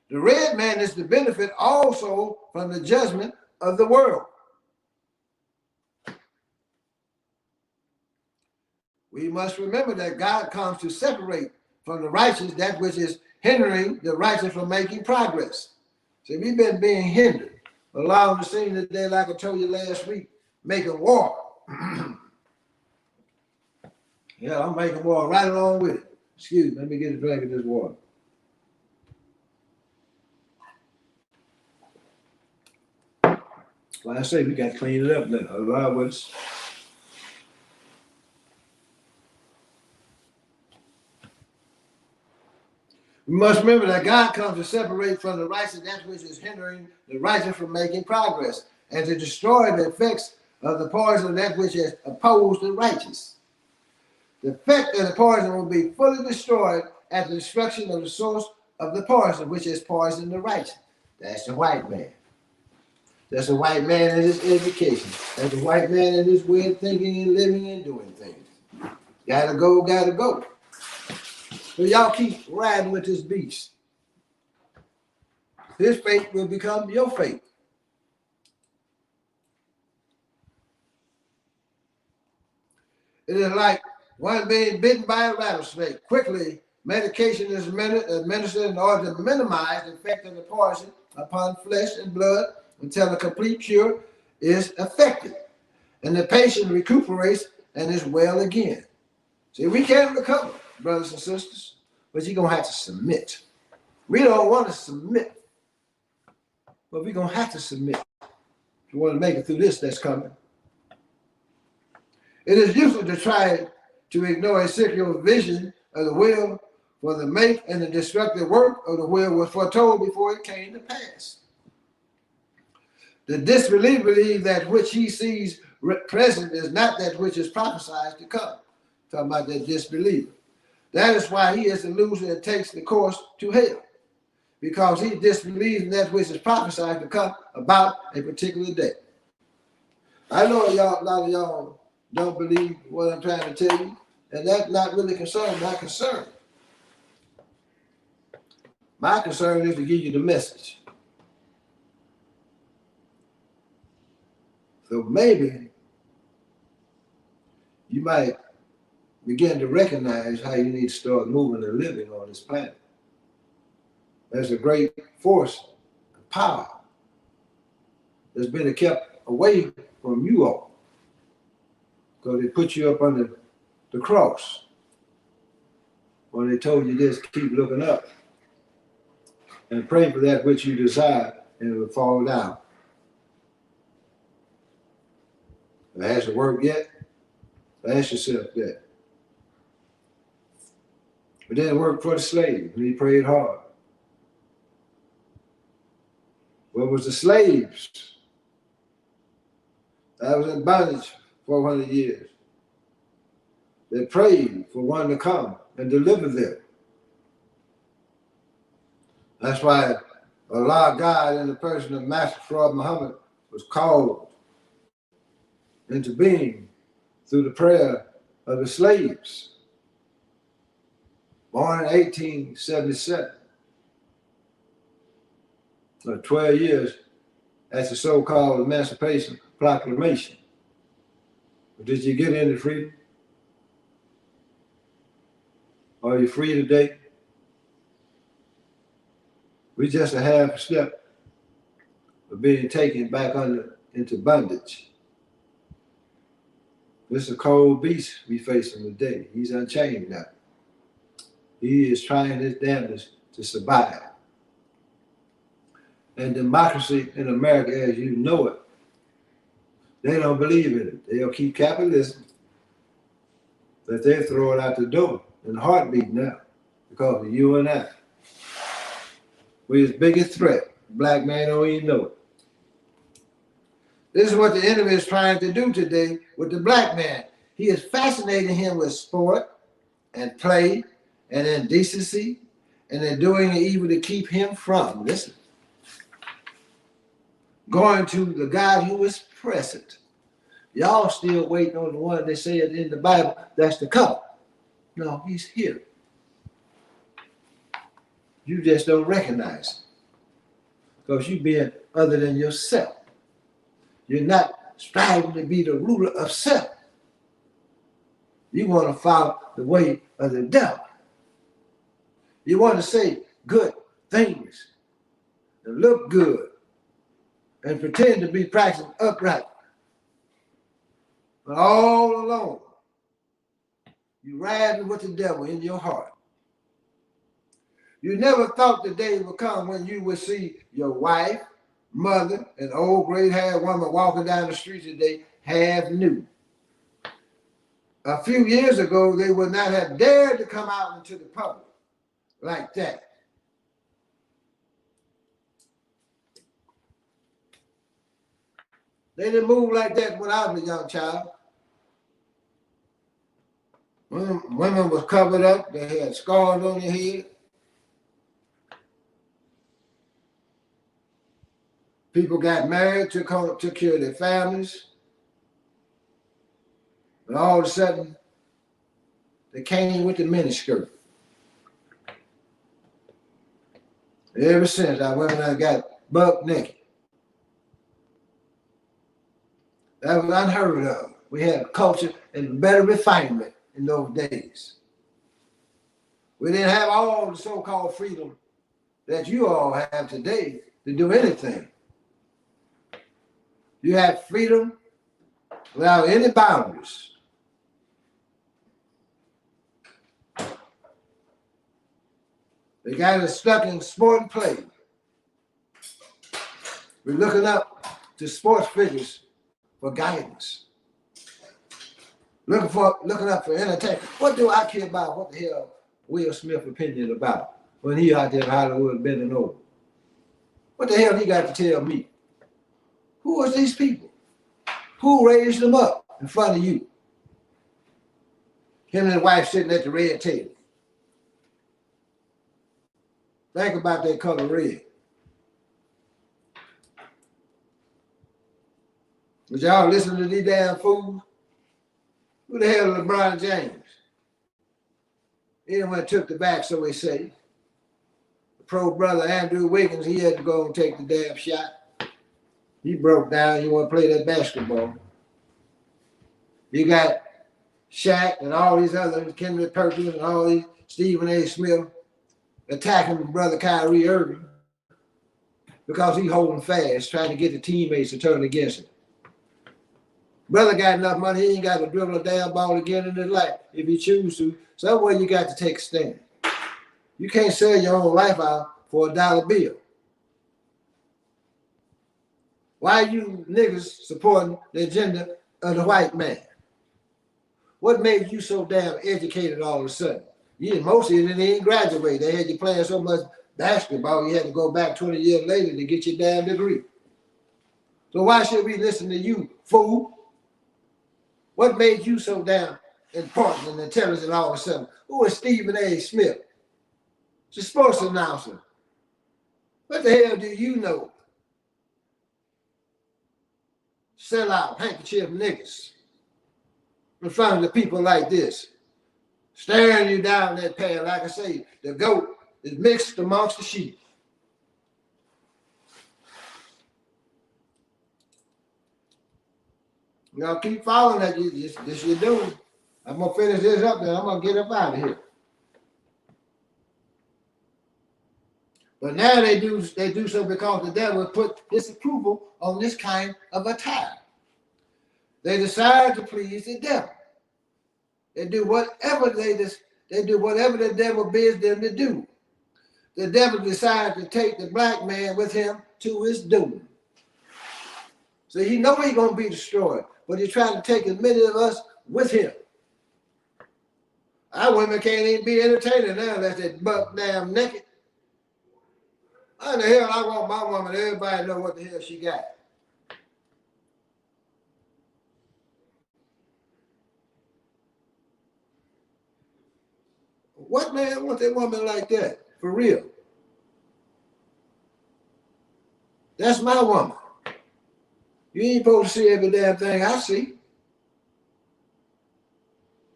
The red man is to benefit also from the judgment of the world. We must remember that God comes to separate from the righteous that which is hindering the righteous from making progress. See, we've been being hindered. Allowing the scene today, like I told you last week, making war. Yeah, I'm making war right along with it. Excuse me, let me get a drink of this water. Like I say, we got to clean it up now. Allow us. We must remember that God comes to separate from the righteous that which is hindering the righteous from making progress, and to destroy the effects of the poison of that which is opposed the righteous. The effect of the poison will be fully destroyed at the destruction of the source of the poison, which is poison the righteous. That's the white man. That's a white man in his education. That's a white man in his way of thinking and living and doing things. Gotta go, gotta go. So y'all keep riding with this beast. His fate will become your fate. It is like one being bitten by a rattlesnake. Quickly, medication is administered in order to minimize the effect of the poison upon flesh and blood until a complete cure is effected, and the patient recuperates and is well again. See, we can recover, brothers and sisters, but you're going to have to submit. We don't want to submit, but we're going to have to submit if you want to make it through this that's coming. It is useless to try to ignore a secular vision of the will, for the make and the destructive work of the will was foretold before it came to pass. The disbeliever believes that which he sees present is not that which is prophesied to come. Talking about that disbeliever. That is why he is the loser and takes the course to hell, because he disbelieves in that which is prophesied to come about a particular day. I know y'all, a lot of y'all don't believe what I'm trying to tell you, and that's not really my concern. My concern is to give you the message. So maybe you might begin to recognize how you need to start moving and living on this planet. There's a great force, power, that's been kept away from you all, because they put you up under the cross. When they told you this, keep looking up and pray for that which you desire, and it will fall down. If it hasn't worked yet, ask yourself that. It didn't work for the slave, and he prayed hard. What was the slaves? I was in bondage 400 years. They prayed for one to come and deliver them. That's why Allah, God, in the person of Master Prophet Muhammad, was called into being through the prayer of the slaves. Born in 1877, 12 years after the so-called Emancipation Proclamation. Did you get into freedom? Are you free today? We just a half step of being taken back into bondage. This is a cold beast we facing today. He's unchained now. He is trying his damnedest to survive. And democracy in America, as you know it, they don't believe in it. They'll keep capitalism, that they're throwing out the door in a heartbeat now because of you and I. We're his biggest threat. The black man don't even know it. This is what the enemy is trying to do today with the black man. He is fascinating him with sport and play and indecency and then doing the evil to keep him from, listen, going to the God who is present. Y'all still waiting on the one they say in the Bible that's to come. No, he's here. You just don't recognize him because you're being other than yourself. You're not striving to be the ruler of self. You want to follow the way of the devil. You want to say good things and look good and pretend to be practicing upright. But all alone, you're riding with the devil in your heart. You never thought the day would come when you would see your wife, mother, an old gray-haired woman walking down the street today half nude. A few years ago, they would not have dared to come out into the public like that. They didn't move like that when I was a young child. Women was covered up. They had scars on their head. People got married, took care of their families. And all of a sudden, they came with the miniskirt. Ever since, our women have got buck naked. That was unheard of. We had culture and better refinement in those days. We didn't have all the so-called freedom that you all have today to do anything. You have freedom without any boundaries. They got us stuck in sport and play. We're looking up to sports figures for guidance. Looking up for entertainment. What do I care about what the hell Will Smith opinion about when he out there in Hollywood bending over? What the hell he got to tell me? Who are these people? Who raised them up in front of you? Him and his wife sitting at the red table. Think about that color red. But y'all listen to these damn fools? Who the hell is LeBron James? Anyone took the back, so they say. The pro brother Andrew Wiggins, he had to go and take the damn shot. He broke down. He want to play that basketball. You got Shaq and all these others, Kendrick Perkins and all these, Stephen A. Smith, attacking the brother Kyrie Irving because he's holding fast, trying to get the teammates to turn against him. Brother got enough money, he ain't got to dribble a damn ball again in his life if he chooses to. Somewhere you got to take a stand. You can't sell your own life out for $1 bill. Why are you niggas supporting the agenda of the white man? What made you so damn educated all of a sudden? Most of you didn't even graduate. They had you playing so much basketball, you had to go back 20 years later to get your damn degree. So why should we listen to you, fool? What made you so damn important and intelligent all of a sudden? Who is Stephen A. Smith? He's a sports announcer. What the hell do you know? Sell out handkerchief niggas in front of the people like this, staring you down that path. Like I say, the goat is mixed amongst the sheep. Y'all keep following that. This you're doing. I'm gonna finish this up, then I'm gonna get up out of here. But now they do so because the devil put disapproval on this kind of attire. They decide to please the devil. They do whatever the devil bids them to do. The devil decides to take the black man with him to his doom. So he knows he's gonna be destroyed, but he's trying to take as many of us with him. Our women can't even be entertained now unless they buck damn naked. How in the hell I want my woman, everybody know what the hell she got? What man want that woman like that? For real. That's my woman. You ain't supposed to see every damn thing I see.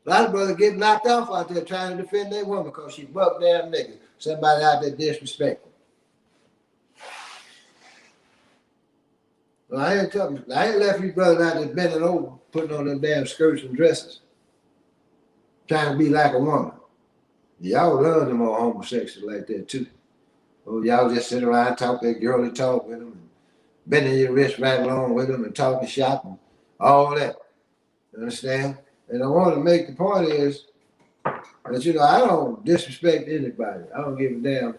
A lot of brothers get knocked off out there trying to defend their woman because she buck damn niggas. Somebody out there disrespectful. Well, I ain't left you brothers out there bending over, putting on them damn skirts and dresses, trying to be like a woman. Y'all love them all homosexuals like that too. Oh, y'all just sit around talk that girly talk with them, and bending your wrist right along with them and talking shop and all that. You understand? And I want to make the point is that I don't disrespect anybody. I don't give a damn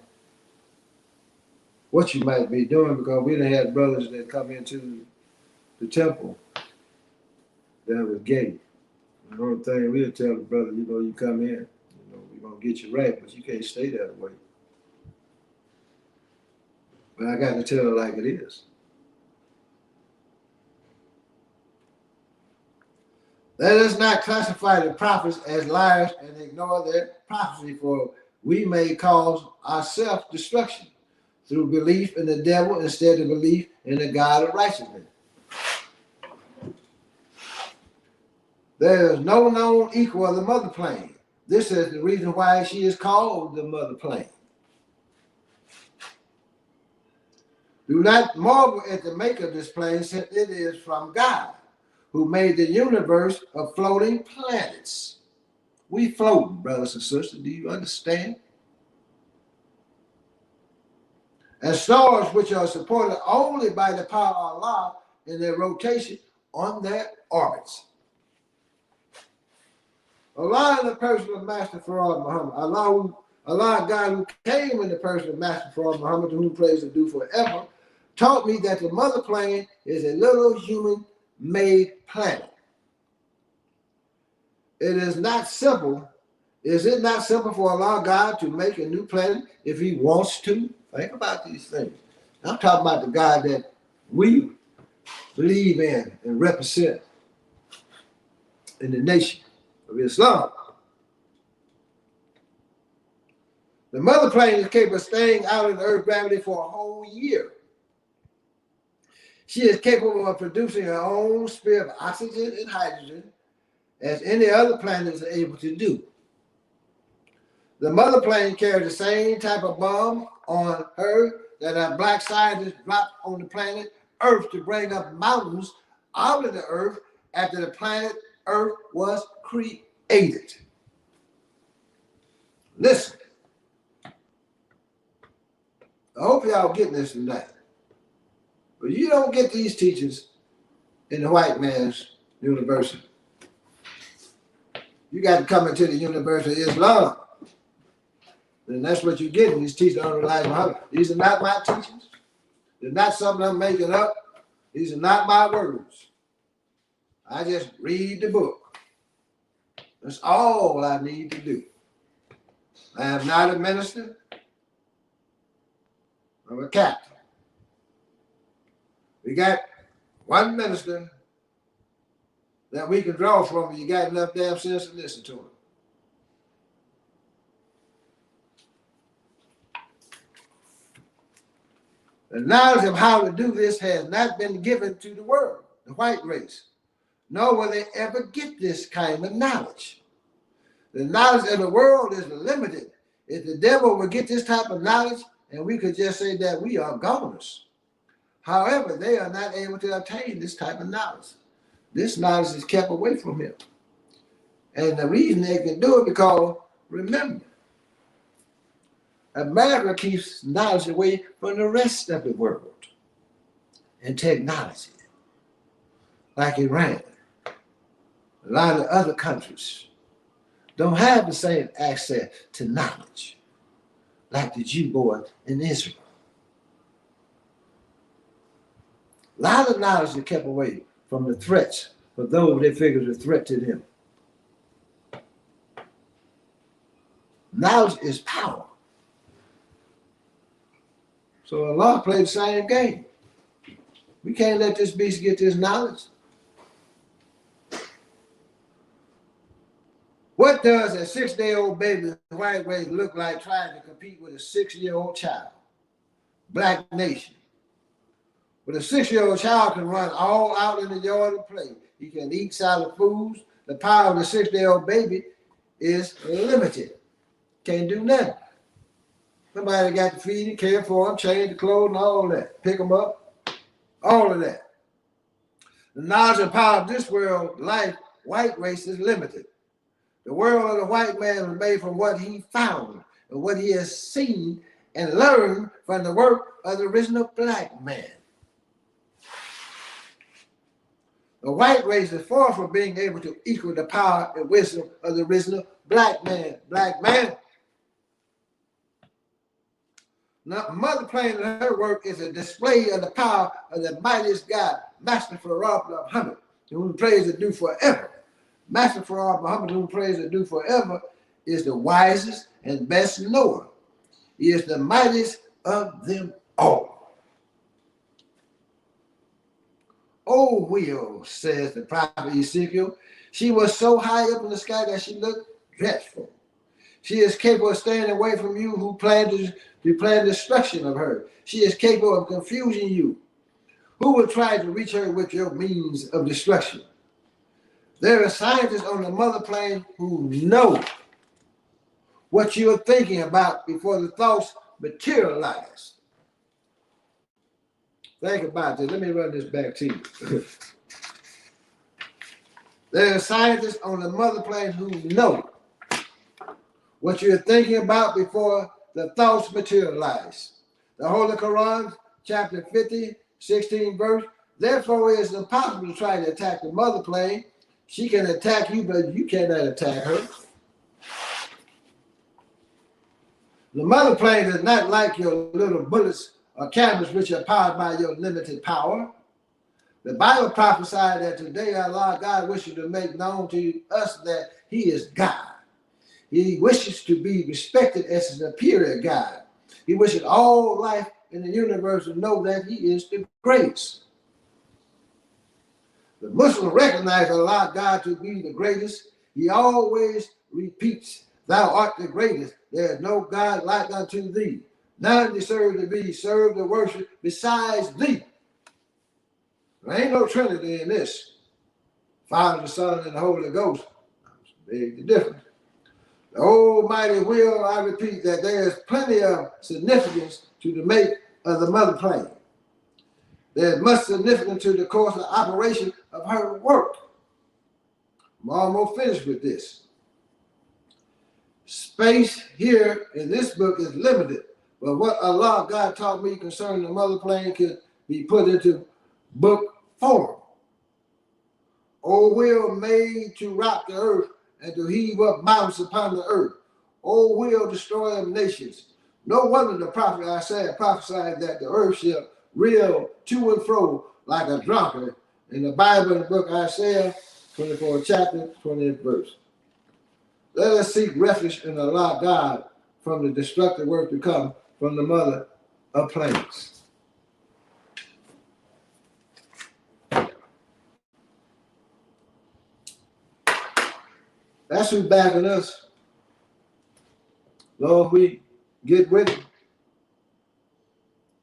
what you might be doing because we done had brothers that come into the temple that was gay. The only thing we'll tell the brother, you come in, we're gonna get you right, but you can't stay that way. But I got to tell it like it is. Let us not classify the prophets as liars and ignore their prophecy, for we may cause our self-destruction through belief in the devil instead of belief in the God of righteousness. There is no known equal of the mother plane. This is the reason why she is called the mother plane. Do not marvel at the make of this plane, since it is from God, who made the universe of floating planets. We floating, brothers and sisters. Do you understand? And stars which are supported only by the power of Allah in their rotation on their orbits. Allah in the person of Master Farad Muhammad, Allah God who came in the person of Master Farad Muhammad, to whom praise and due forever, taught me that the mother plane is a little human-made planet. It is not simple. Is it not simple for Allah God to make a new planet if He wants to? Think about these things. I'm talking about the God that we believe in and represent in the nation of Islam. The mother plane is capable of staying out of the Earth's gravity for a whole year. She is capable of producing her own sphere of oxygen and hydrogen as any other planet is able to do. The mother plane carries the same type of bomb on her that our black scientists dropped on the planet Earth to bring up mountains out of the Earth after the planet Earth was created. Listen, I hope y'all getting this tonight. But you don't get these teachers in the white man's university. You got to come into the University of Islam. And that's what you get in these teachers on Elijah Muhammad. These are not my teachings. They're not something I'm making up. These are not my words. I just read the book. That's all I need to do. I am not a minister. I'm a captain. We got one minister that we can draw from, and you got enough damn sense to listen to him. The knowledge of how to do this has not been given to the world, the white race, nor will they ever get this kind of knowledge. The knowledge of the world is limited. If the devil would get this type of knowledge, and we could just say that we are goners. However, they are not able to obtain this type of knowledge. This knowledge is kept away from him. And the reason they can do it because, remember, America keeps knowledge away from the rest of the world and technology, like Iran. A lot of other countries don't have the same access to knowledge like the Jew boy in Israel. A lot of knowledge is kept away from the threats for those they figure is a threat to them. Knowledge is power. So Allah played the same game. We can't let this beast get this knowledge. What does a 6-day-old baby in white race look like trying to compete with a 6-year-old child? Black nation. But a 6-year-old child can run all out in the yard and play. He can eat solid foods. The power of the 6-day-old baby is limited. Can't do nothing. Somebody got to feed him, care for him, change the clothes and all that. Pick him up. All of that. The knowledge and power of this world, life, white race is limited. The world of the white man was made from what he found and what he has seen and learned from the work of the original black man. The white race is far from being able to equal the power and wisdom of the original black man. Black man. Now, Mother Plain and her work is a display of the power of the mightiest God, Master Farad Muhammad, whom praise to do forever. Master Farad Muhammad, whom praise to do forever, is the wisest and best knower. He is the mightiest of them all. Oh, Will, says the prophet Ezekiel, she was so high up in the sky that she looked dreadful. She is capable of staying away from you who plan destruction of her. She is capable of confusing you. Who will try to reach her with your means of destruction? There are scientists on the mother plane who know what you are thinking about before the thoughts materialize. Think about this. Let me run this back to you. There are scientists on the mother plane who know what you're thinking about before the thoughts materialize. The Holy Quran, chapter 50, 16 verse. Therefore, it is impossible to try to attack the mother plane. She can attack you, but you cannot attack her. The mother plane is not like your little bullets or cannons which are powered by your limited power. The Bible prophesied that today Allah God wishes to make known to us that He is God. He wishes to be respected as a superior God. He wishes all life in the universe to know that He is the greatest. The Muslims recognize Allah God to be the greatest. He always repeats, "Thou art the greatest. There is no God like unto thee. None deserve to be served or worshipped besides thee." There ain't no Trinity in this. Father, the Son, and the Holy Ghost. Big the difference. The Almighty will, I repeat, that there is plenty of significance to the make of the mother plane. There is much significance to the course of operation of her work. I'm almost finished with this. Space here in this book is limited, but what Allah God taught me concerning the mother plane could be put into book form. O will made to rock the earth and to heave up mountains upon the earth. O will destroy of nations. No wonder the prophet Isaiah prophesied that the earth shall reel to and fro like a drunkard in the Bible, in the book Isaiah, 24th chapter, 20th verse. Let us seek refuge in Allah God from the destructive work to come from the mother of planes. That's who's backing us. Lord, we get with him.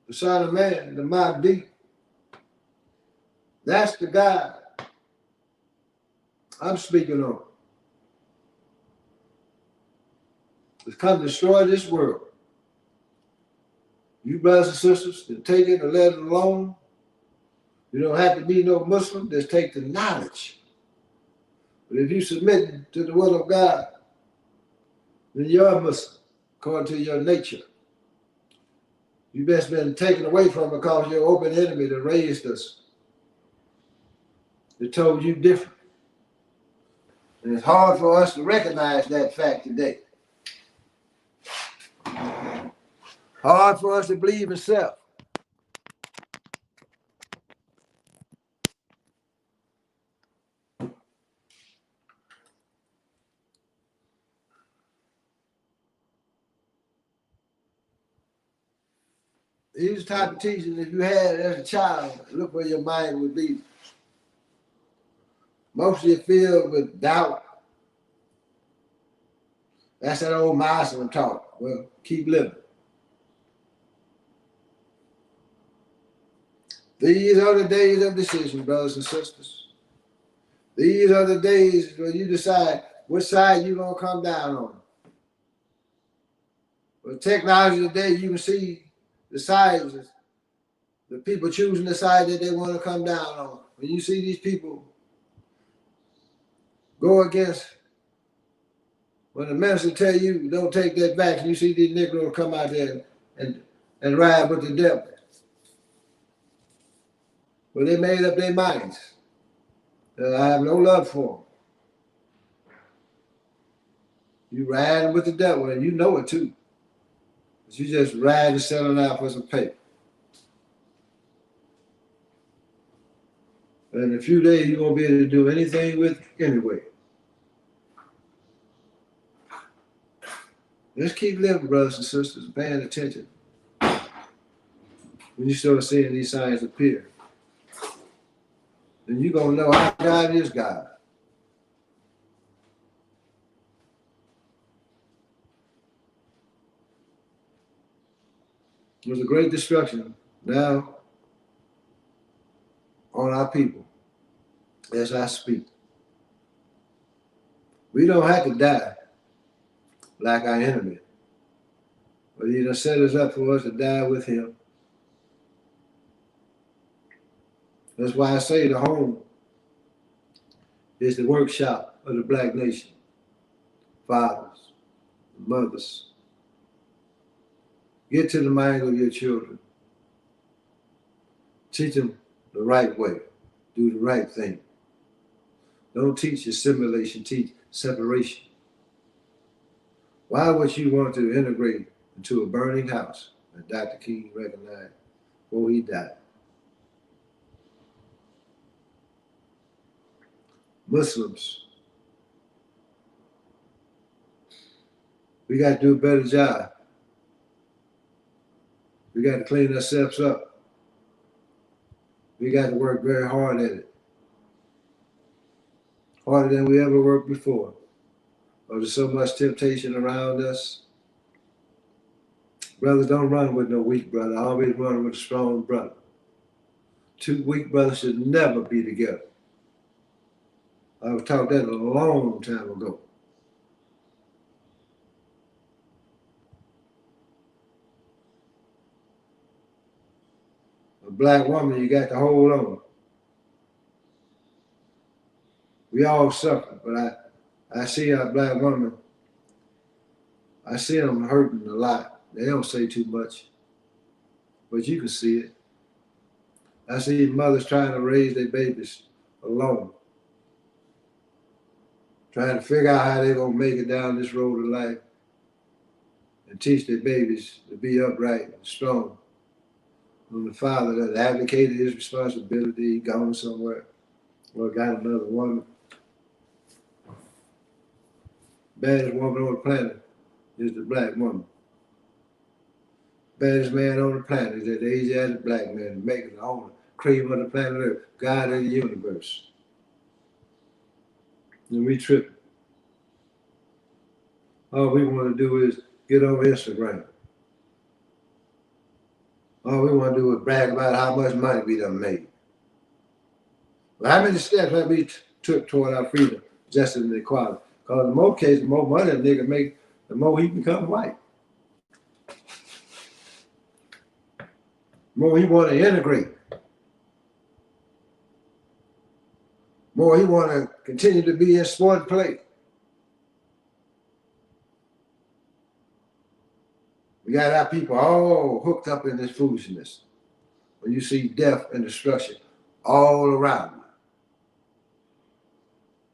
The Son of Man, the Mahdi. That's the God I'm speaking on. It's come to destroy this world. You brothers and sisters, to take it or let it alone. You don't have to be no Muslim, just take the knowledge. But if you submit to the will of God, then you're a Muslim, according to your nature. You've best been taken away from because your open enemy that raised us, that told you different. And it's hard for us to recognize that fact today. Hard for us to believe in self. These type of teachings, if you had as a child, look where your mind would be. Mostly filled with doubt. That's that old Muslim talk. Well, keep living. These are the days of decision, brothers and sisters. These are the days when you decide which side you're going to come down on. With technology today, you can see the sides, the people choosing the side that they want to come down on. When you see these people go against, when the minister tell you don't take that vaccine, you see these Negroes come out there and ride with the devil. Well, they made up their minds. I have no love for them. You riding with the devil, and you know it too. But you just riding, selling out for some paper. And in a few days, you won't be able to do anything with it anyway. Just keep living, brothers and sisters, paying attention. When you start seeing these signs appear, then you're going to know how God is God. There's a great destruction now on our people as I speak. We don't have to die like our enemy, but he done set us up for us to die with him. That's why I say the home is the workshop of the black nation. Fathers, mothers, get to the mind of your children. Teach them the right way. Do the right thing. Don't teach assimilation, teach separation. Why would you want to integrate into a burning house? And Dr. King recognized before he died. Muslims, we got to do a better job. We got to clean ourselves up. We got to work very hard at it. Harder than we ever worked before. Oh, there's so much temptation around us. Brothers, don't run with no weak brother. Always run with a strong brother. Two weak brothers should never be together. I was taught that a long time ago. A black woman, you got to hold on. We all suffer, but I see a black woman, I see them hurting a lot. They don't say too much, but you can see it. I see mothers trying to raise their babies alone, trying to figure out how they're going to make it down this road of life and teach their babies to be upright and strong. When the father that advocated his responsibility, he gone somewhere or got another woman. Baddest woman on the planet is the black woman. Baddest man on the planet is the Asiatic black man, making the owner, cream of the planet Earth, God of the universe. And we tripping. All we want to do is get on Instagram. All we want to do is brag about how much money we done made. Well, how many steps have we took toward our freedom, justice, and equality? Because in most cases, the more money a nigga make, the more he become white. The more he want to integrate. The more he want to continue to be in sport play. We got our people all hooked up in this foolishness. When you see death and destruction all around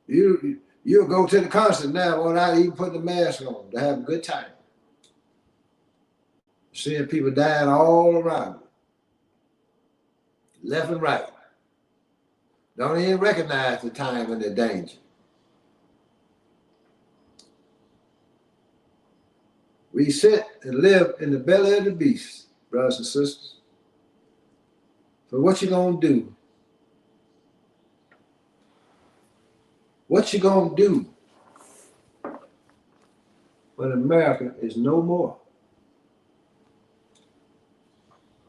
you. You'll go to the concert now without even putting the mask on to have a good time. Seeing people dying all around you, left and right. Don't even recognize the time and the danger. We sit and live in the belly of the beast. brothers and sisters. So what you gonna do? What you gonna do when America is no more?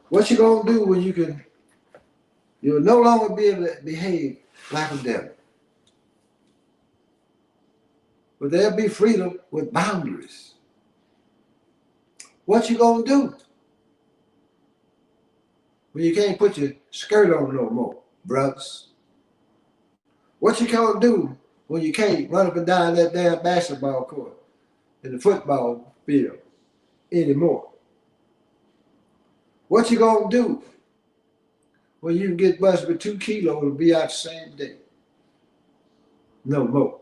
What you gonna do when you'll no longer be able to behave like a devil? But there'll be freedom with boundaries. What you gonna do when you can't put your skirt on no more, brothers? What you gonna do when you can't run up and down that damn basketball court in the football field anymore? What you gonna do when you can get busted with 2 kilos and be out the same day? No more.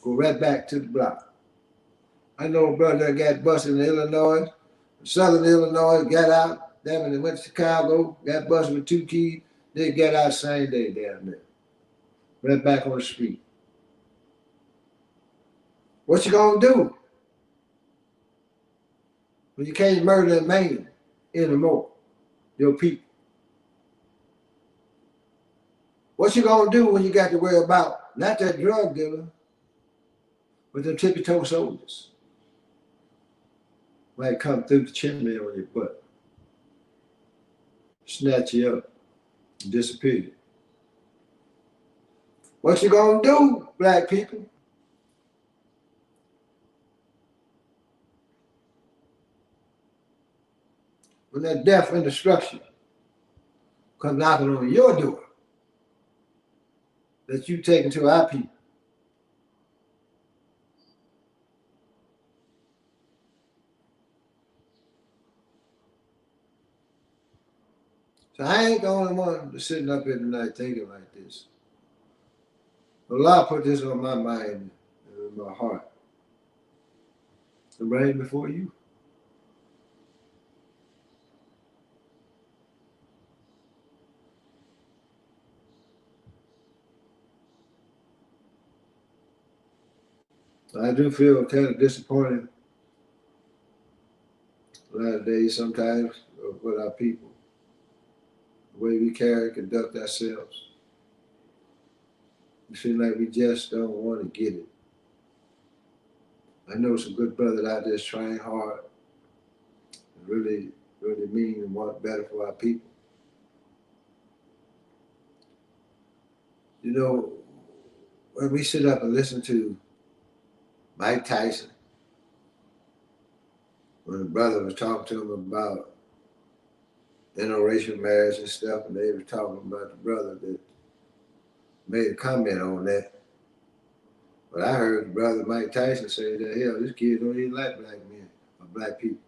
Go right back to the block. I know a brother that got busted in Illinois, Southern Illinois, got out, then when they went to Chicago, got busted with 2 keys, they got out the same day down there. Right back on the street. What you gonna do when you can't murder a man anymore? Your people. What you gonna do when you got to worry about not that drug dealer, but them tippy-toe soldiers? Might come through the chimney on your butt, snatch you up, and disappear. What you gonna do, black people? When that death and destruction come knocking on your door, that you taking to our people? So I ain't the only one that's sitting up here tonight thinking like this. Allah put this on my mind and in my heart. I'm right before you. I do feel kind of disappointed a lot of days sometimes with our people, the way we carry and conduct ourselves. We seem like we just don't want to get it. I know some good brothers out there trying hard and really, really mean and want better for our people. You know, when we sit up and listen to Mike Tyson, when the brother was talking to him about interracial marriage and stuff, and they were talking about the brother that made a comment on that. But I heard the brother Mike Tyson say that, hell, this kid don't even like black men or black people.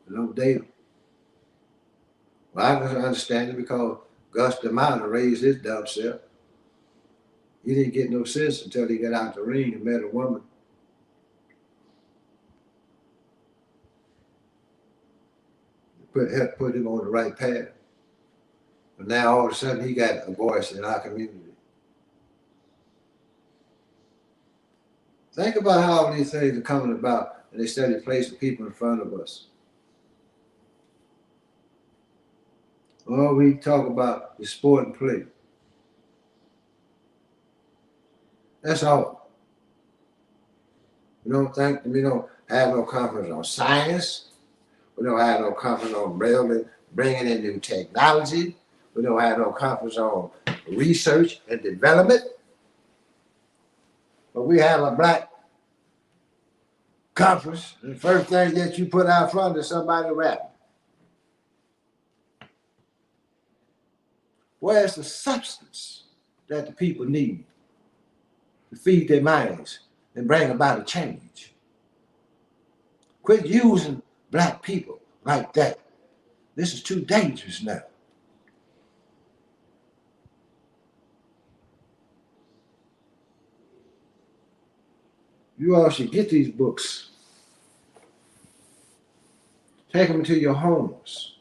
They don't date them. Well, I can understand it because Gus D'Amato raised his dumb self. He didn't get no sense until he got out the ring and met a woman. Helped put him on the right path. But now all of a sudden he got a voice in our community. Think about how these things are coming about and they started placing people in front of us. All we talk about is sport and play. That's all. We don't have no confidence on science. We don't have no confidence on bringing in new technology. We don't have no confidence on research and development. But we have a black conference, and the first thing that you put out front is somebody rapping. Where's the substance that the people need to feed their minds and bring about a change? Quit using black people like that. This is too dangerous now. You all should get these books. Take them to your homes.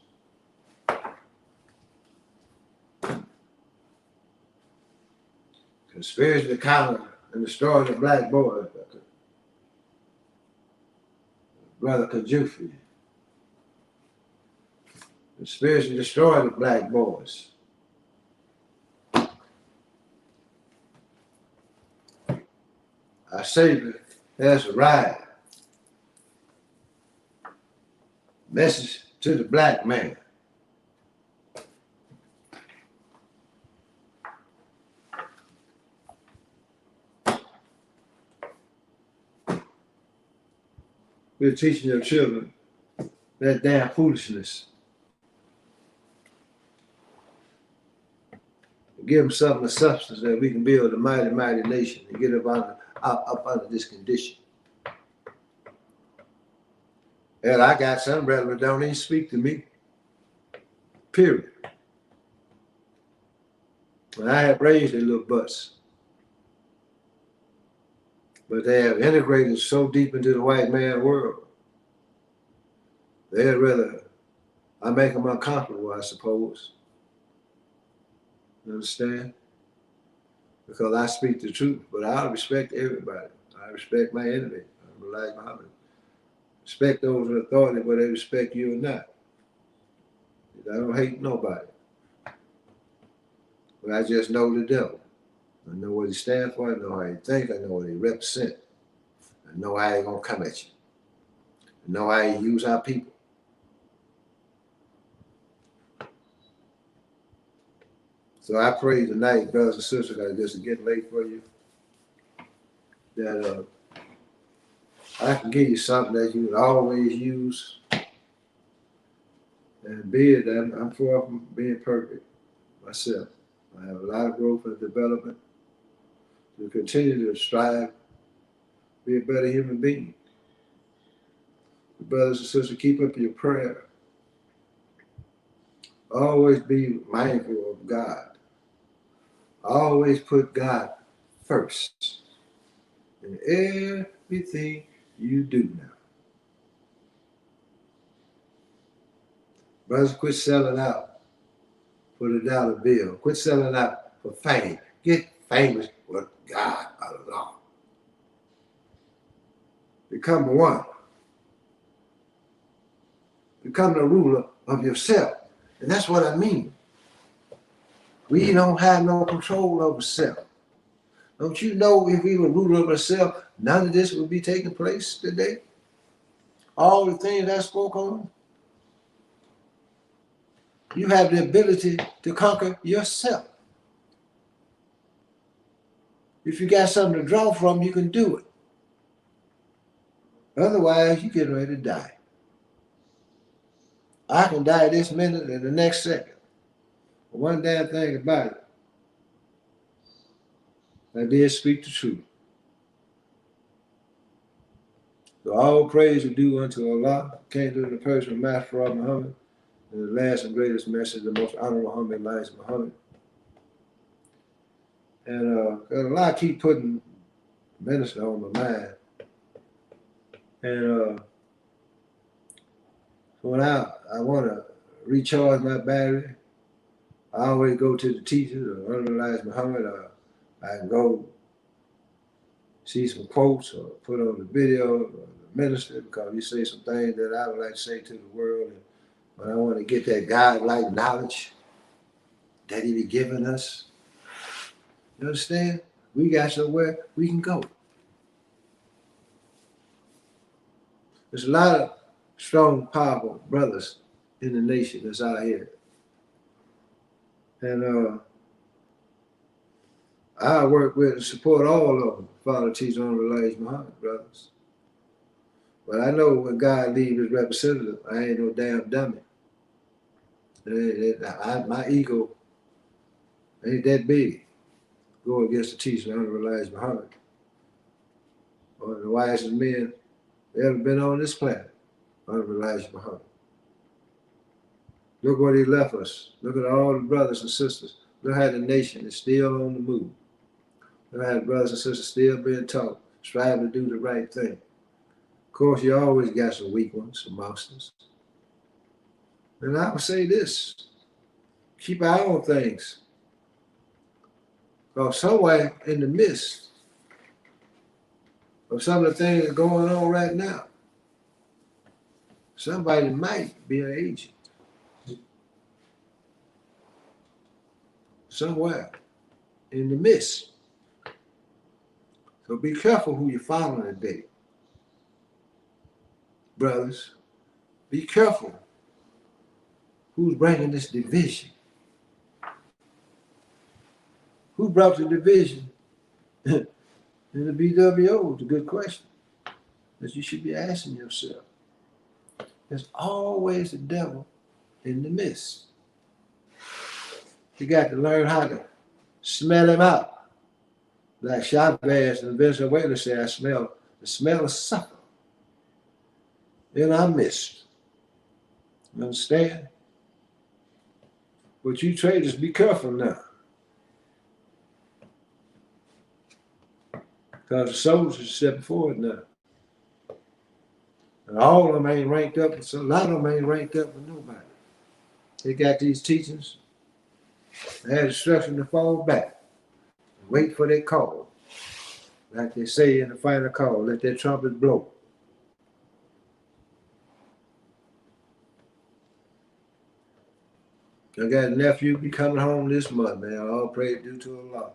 Conspiracy to counter and destroy the black boy. Brother Kajufi. to spiritually destroy the black boys. Our Savior has arrived. Message to the black man. We're teaching your children that damn foolishness. Give them something of substance that we can build a mighty, mighty nation and get up under this condition. And I got some brethren that don't even speak to me. Period. And I have raised their little butts. But they have integrated so deep into the white man world. They'd rather I make them uncomfortable, I suppose. You understand? Because I speak the truth, but I respect everybody. I respect my enemy. I like Muhammad. Respect those in authority, whether they respect you or not. I don't hate nobody. But I just know the devil. I know what he stands for. I know how he thinks. I know what he represents. I know how he's going to come at you. I know how he use our people. So I pray tonight, brothers and sisters, that this is getting late for you, that I can give you something that you would always use. And be it that I'm far from being perfect myself. I have a lot of growth and development to continue to strive, be a better human being. Brothers and sisters, keep up your prayer. Always be mindful of God. Always put God first in everything you do now. Brothers, quit selling out for the dollar bill. Quit selling out for fame. Get famous with God alone. Become the one. Become the ruler of yourself. And that's what I mean. We don't have no control over self. Don't you know if we were ruler of ourselves, none of this would be taking place today? All the things I spoke on. You have the ability to conquer yourself. If you got something to draw from, you can do it. Otherwise, you're getting ready to die. I can die this minute and the next second. But one damn thing about it, I did speak the truth. So all praise is due unto Allah, came through the person of Master Muhammad, and the last and greatest message, the most honorable Muhammad, Elijah Muhammad. And Allah keep putting minister on my mind. And so when I want to recharge my battery, I always go to the teachers or Elijah Muhammad. I can go see some quotes or put on the video or the minister, because you say some things that I would like to say to the world. And when I want to get that God-like knowledge that he be giving us, you understand? We got somewhere we can go. There's a lot of strong, powerful brothers in the nation that's out here. And I work with and support all of them, Father, Teacher, Honorable Elijah Muhammad, brothers. But I know when God leaves his representative, I ain't no damn dummy. My ego ain't that big. Go against the teaching of Honorable Elijah Muhammad. One of the wisest men that ever been on this planet, Honorable Elijah Muhammad. Look what he left us. Look at all the brothers and sisters. Look how the nation is still on the move. Look how the brothers and sisters still being taught, striving to do the right thing. Of course, you always got some weak ones, some monsters. And I would say this, keep our eye on things. Because somewhere in the midst of some of the things that are going on right now, somebody might be an agent. somewhere in the midst. So be careful who you're following today. Brothers, be careful who's bringing this division. Who brought the division in the BWO? It's a good question that you should be asking yourself. There's always the devil in the midst. You got to learn how to smell him out. Like Chavez and Vincent Whaley say, I smell the smell of supper in our midst. You understand? But you traders, be careful now. Because the soldiers are stepping forward now. And all of them ain't ranked up, so a lot of them ain't ranked up with nobody. They got these teachings. They had instruction to fall back and wait for their call. Like they say in the final call, let their trumpet blow. I got a nephew be coming home this month, man. All praise due to Allah.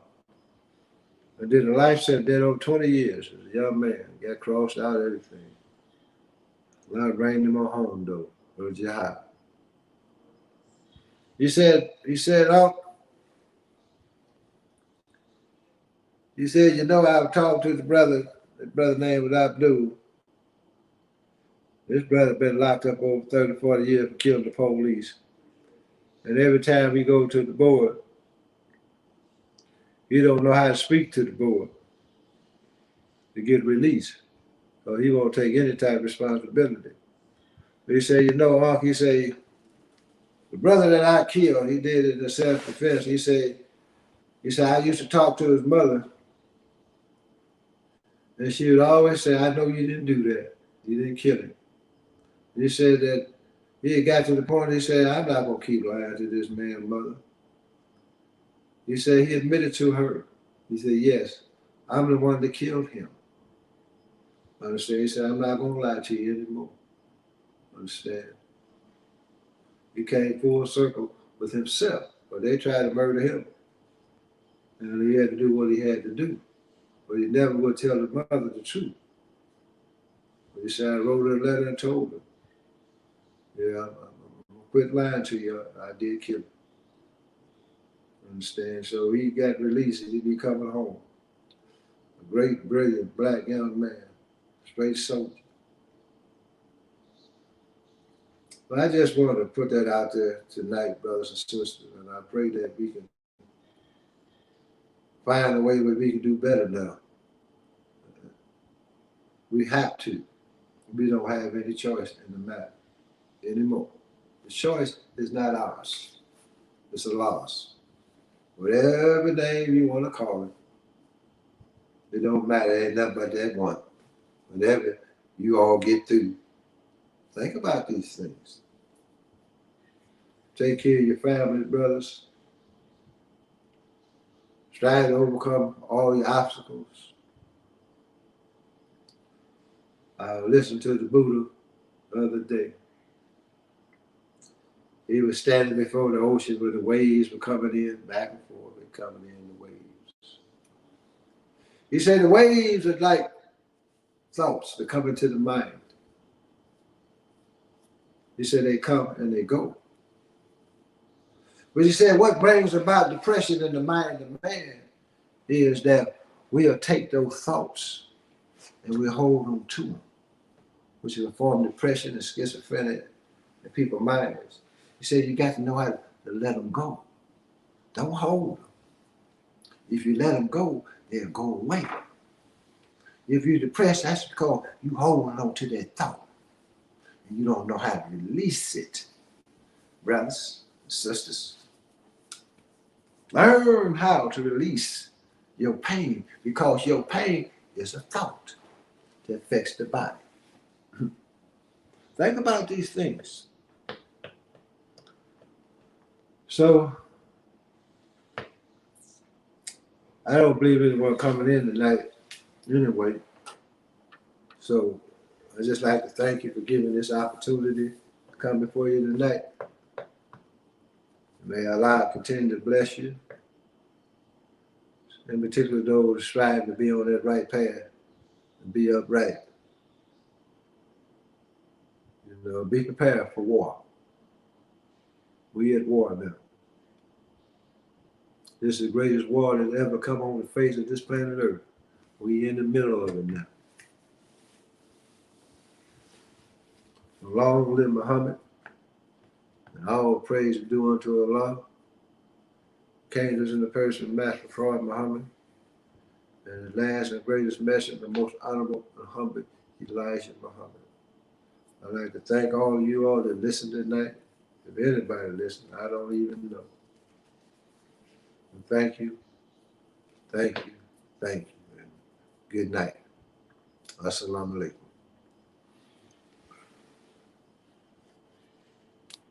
I did a life sentence, did over 20 years as a young man. Got crossed out, everything. Allah bring him on home, though, for jihad. He said, you know, I was talking to the brother name was Abdul. This brother been locked up over 30, 40 years for killing the police. And every time we go to the board, he don't know how to speak to the board to get released. So he won't take any type of responsibility. But he said, you know, Unc, he said, the brother that I killed, he did it in self-defense. He said, I used to talk to his mother, and she would always say, I know you didn't do that. You didn't kill him. He said that he had got to the point, he said, I'm not going to keep lying to this man's mother. He said he admitted to her. He said, yes, I'm the one that killed him. Understand? He said, I'm not going to lie to you anymore. Understand? He came full circle with himself, but they tried to murder him. And he had to do what he had to do. But he never would tell his mother the truth. But he said, I wrote her a letter and told her, yeah, I'm going to quit lying to you. I did kill him. Understand? So he got released and he be coming home. A great, brilliant, black young man. Straight soldier. But I just wanted to put that out there tonight, brothers and sisters, and I pray that we can find a way where we can do better now. We have to. We don't have any choice in the matter anymore. The choice is not ours. It's a loss. Whatever name you want to call it, it don't matter. It ain't nothing but that one. Whenever you all get through, think about these things. Take care of your family, brothers. Strive to overcome all your obstacles. I listened to the Buddha the other day. He was standing before the ocean where the waves were coming in, back and forth, and coming in the waves. He said the waves are like thoughts that come into the mind. He said they come and they go. But he said what brings about depression in the mind of man is that we'll take those thoughts and we'll hold them to them, which is a form of depression and schizophrenia in people's minds. He said you got to know how to let them go. Don't hold them. If you let them go, they'll go away. If you're depressed, that's because you holding on to that thought and you don't know how to release it. Brothers and sisters, learn how to release your pain because your pain is a thought that affects the body. Think about these things. So, I don't believe anyone coming in tonight anyway. So, I just like to thank you for giving this opportunity to come before you tonight. May Allah continue to bless you in particular those striving to be on that right path and be upright. You know, be prepared for war. We at war now. This is the greatest war that's ever come on the face of this planet Earth. We in the middle of it now. Long live Muhammad, and all praise is due unto Allah. Came to us in the person of Master Prophet Muhammad, and the last and greatest messenger, the most honorable and humble Elijah Muhammad. I'd like to thank all of you all that listened tonight. If anybody listened, I don't even know. And thank you, thank you, thank you, and good night. Assalamu alaikum.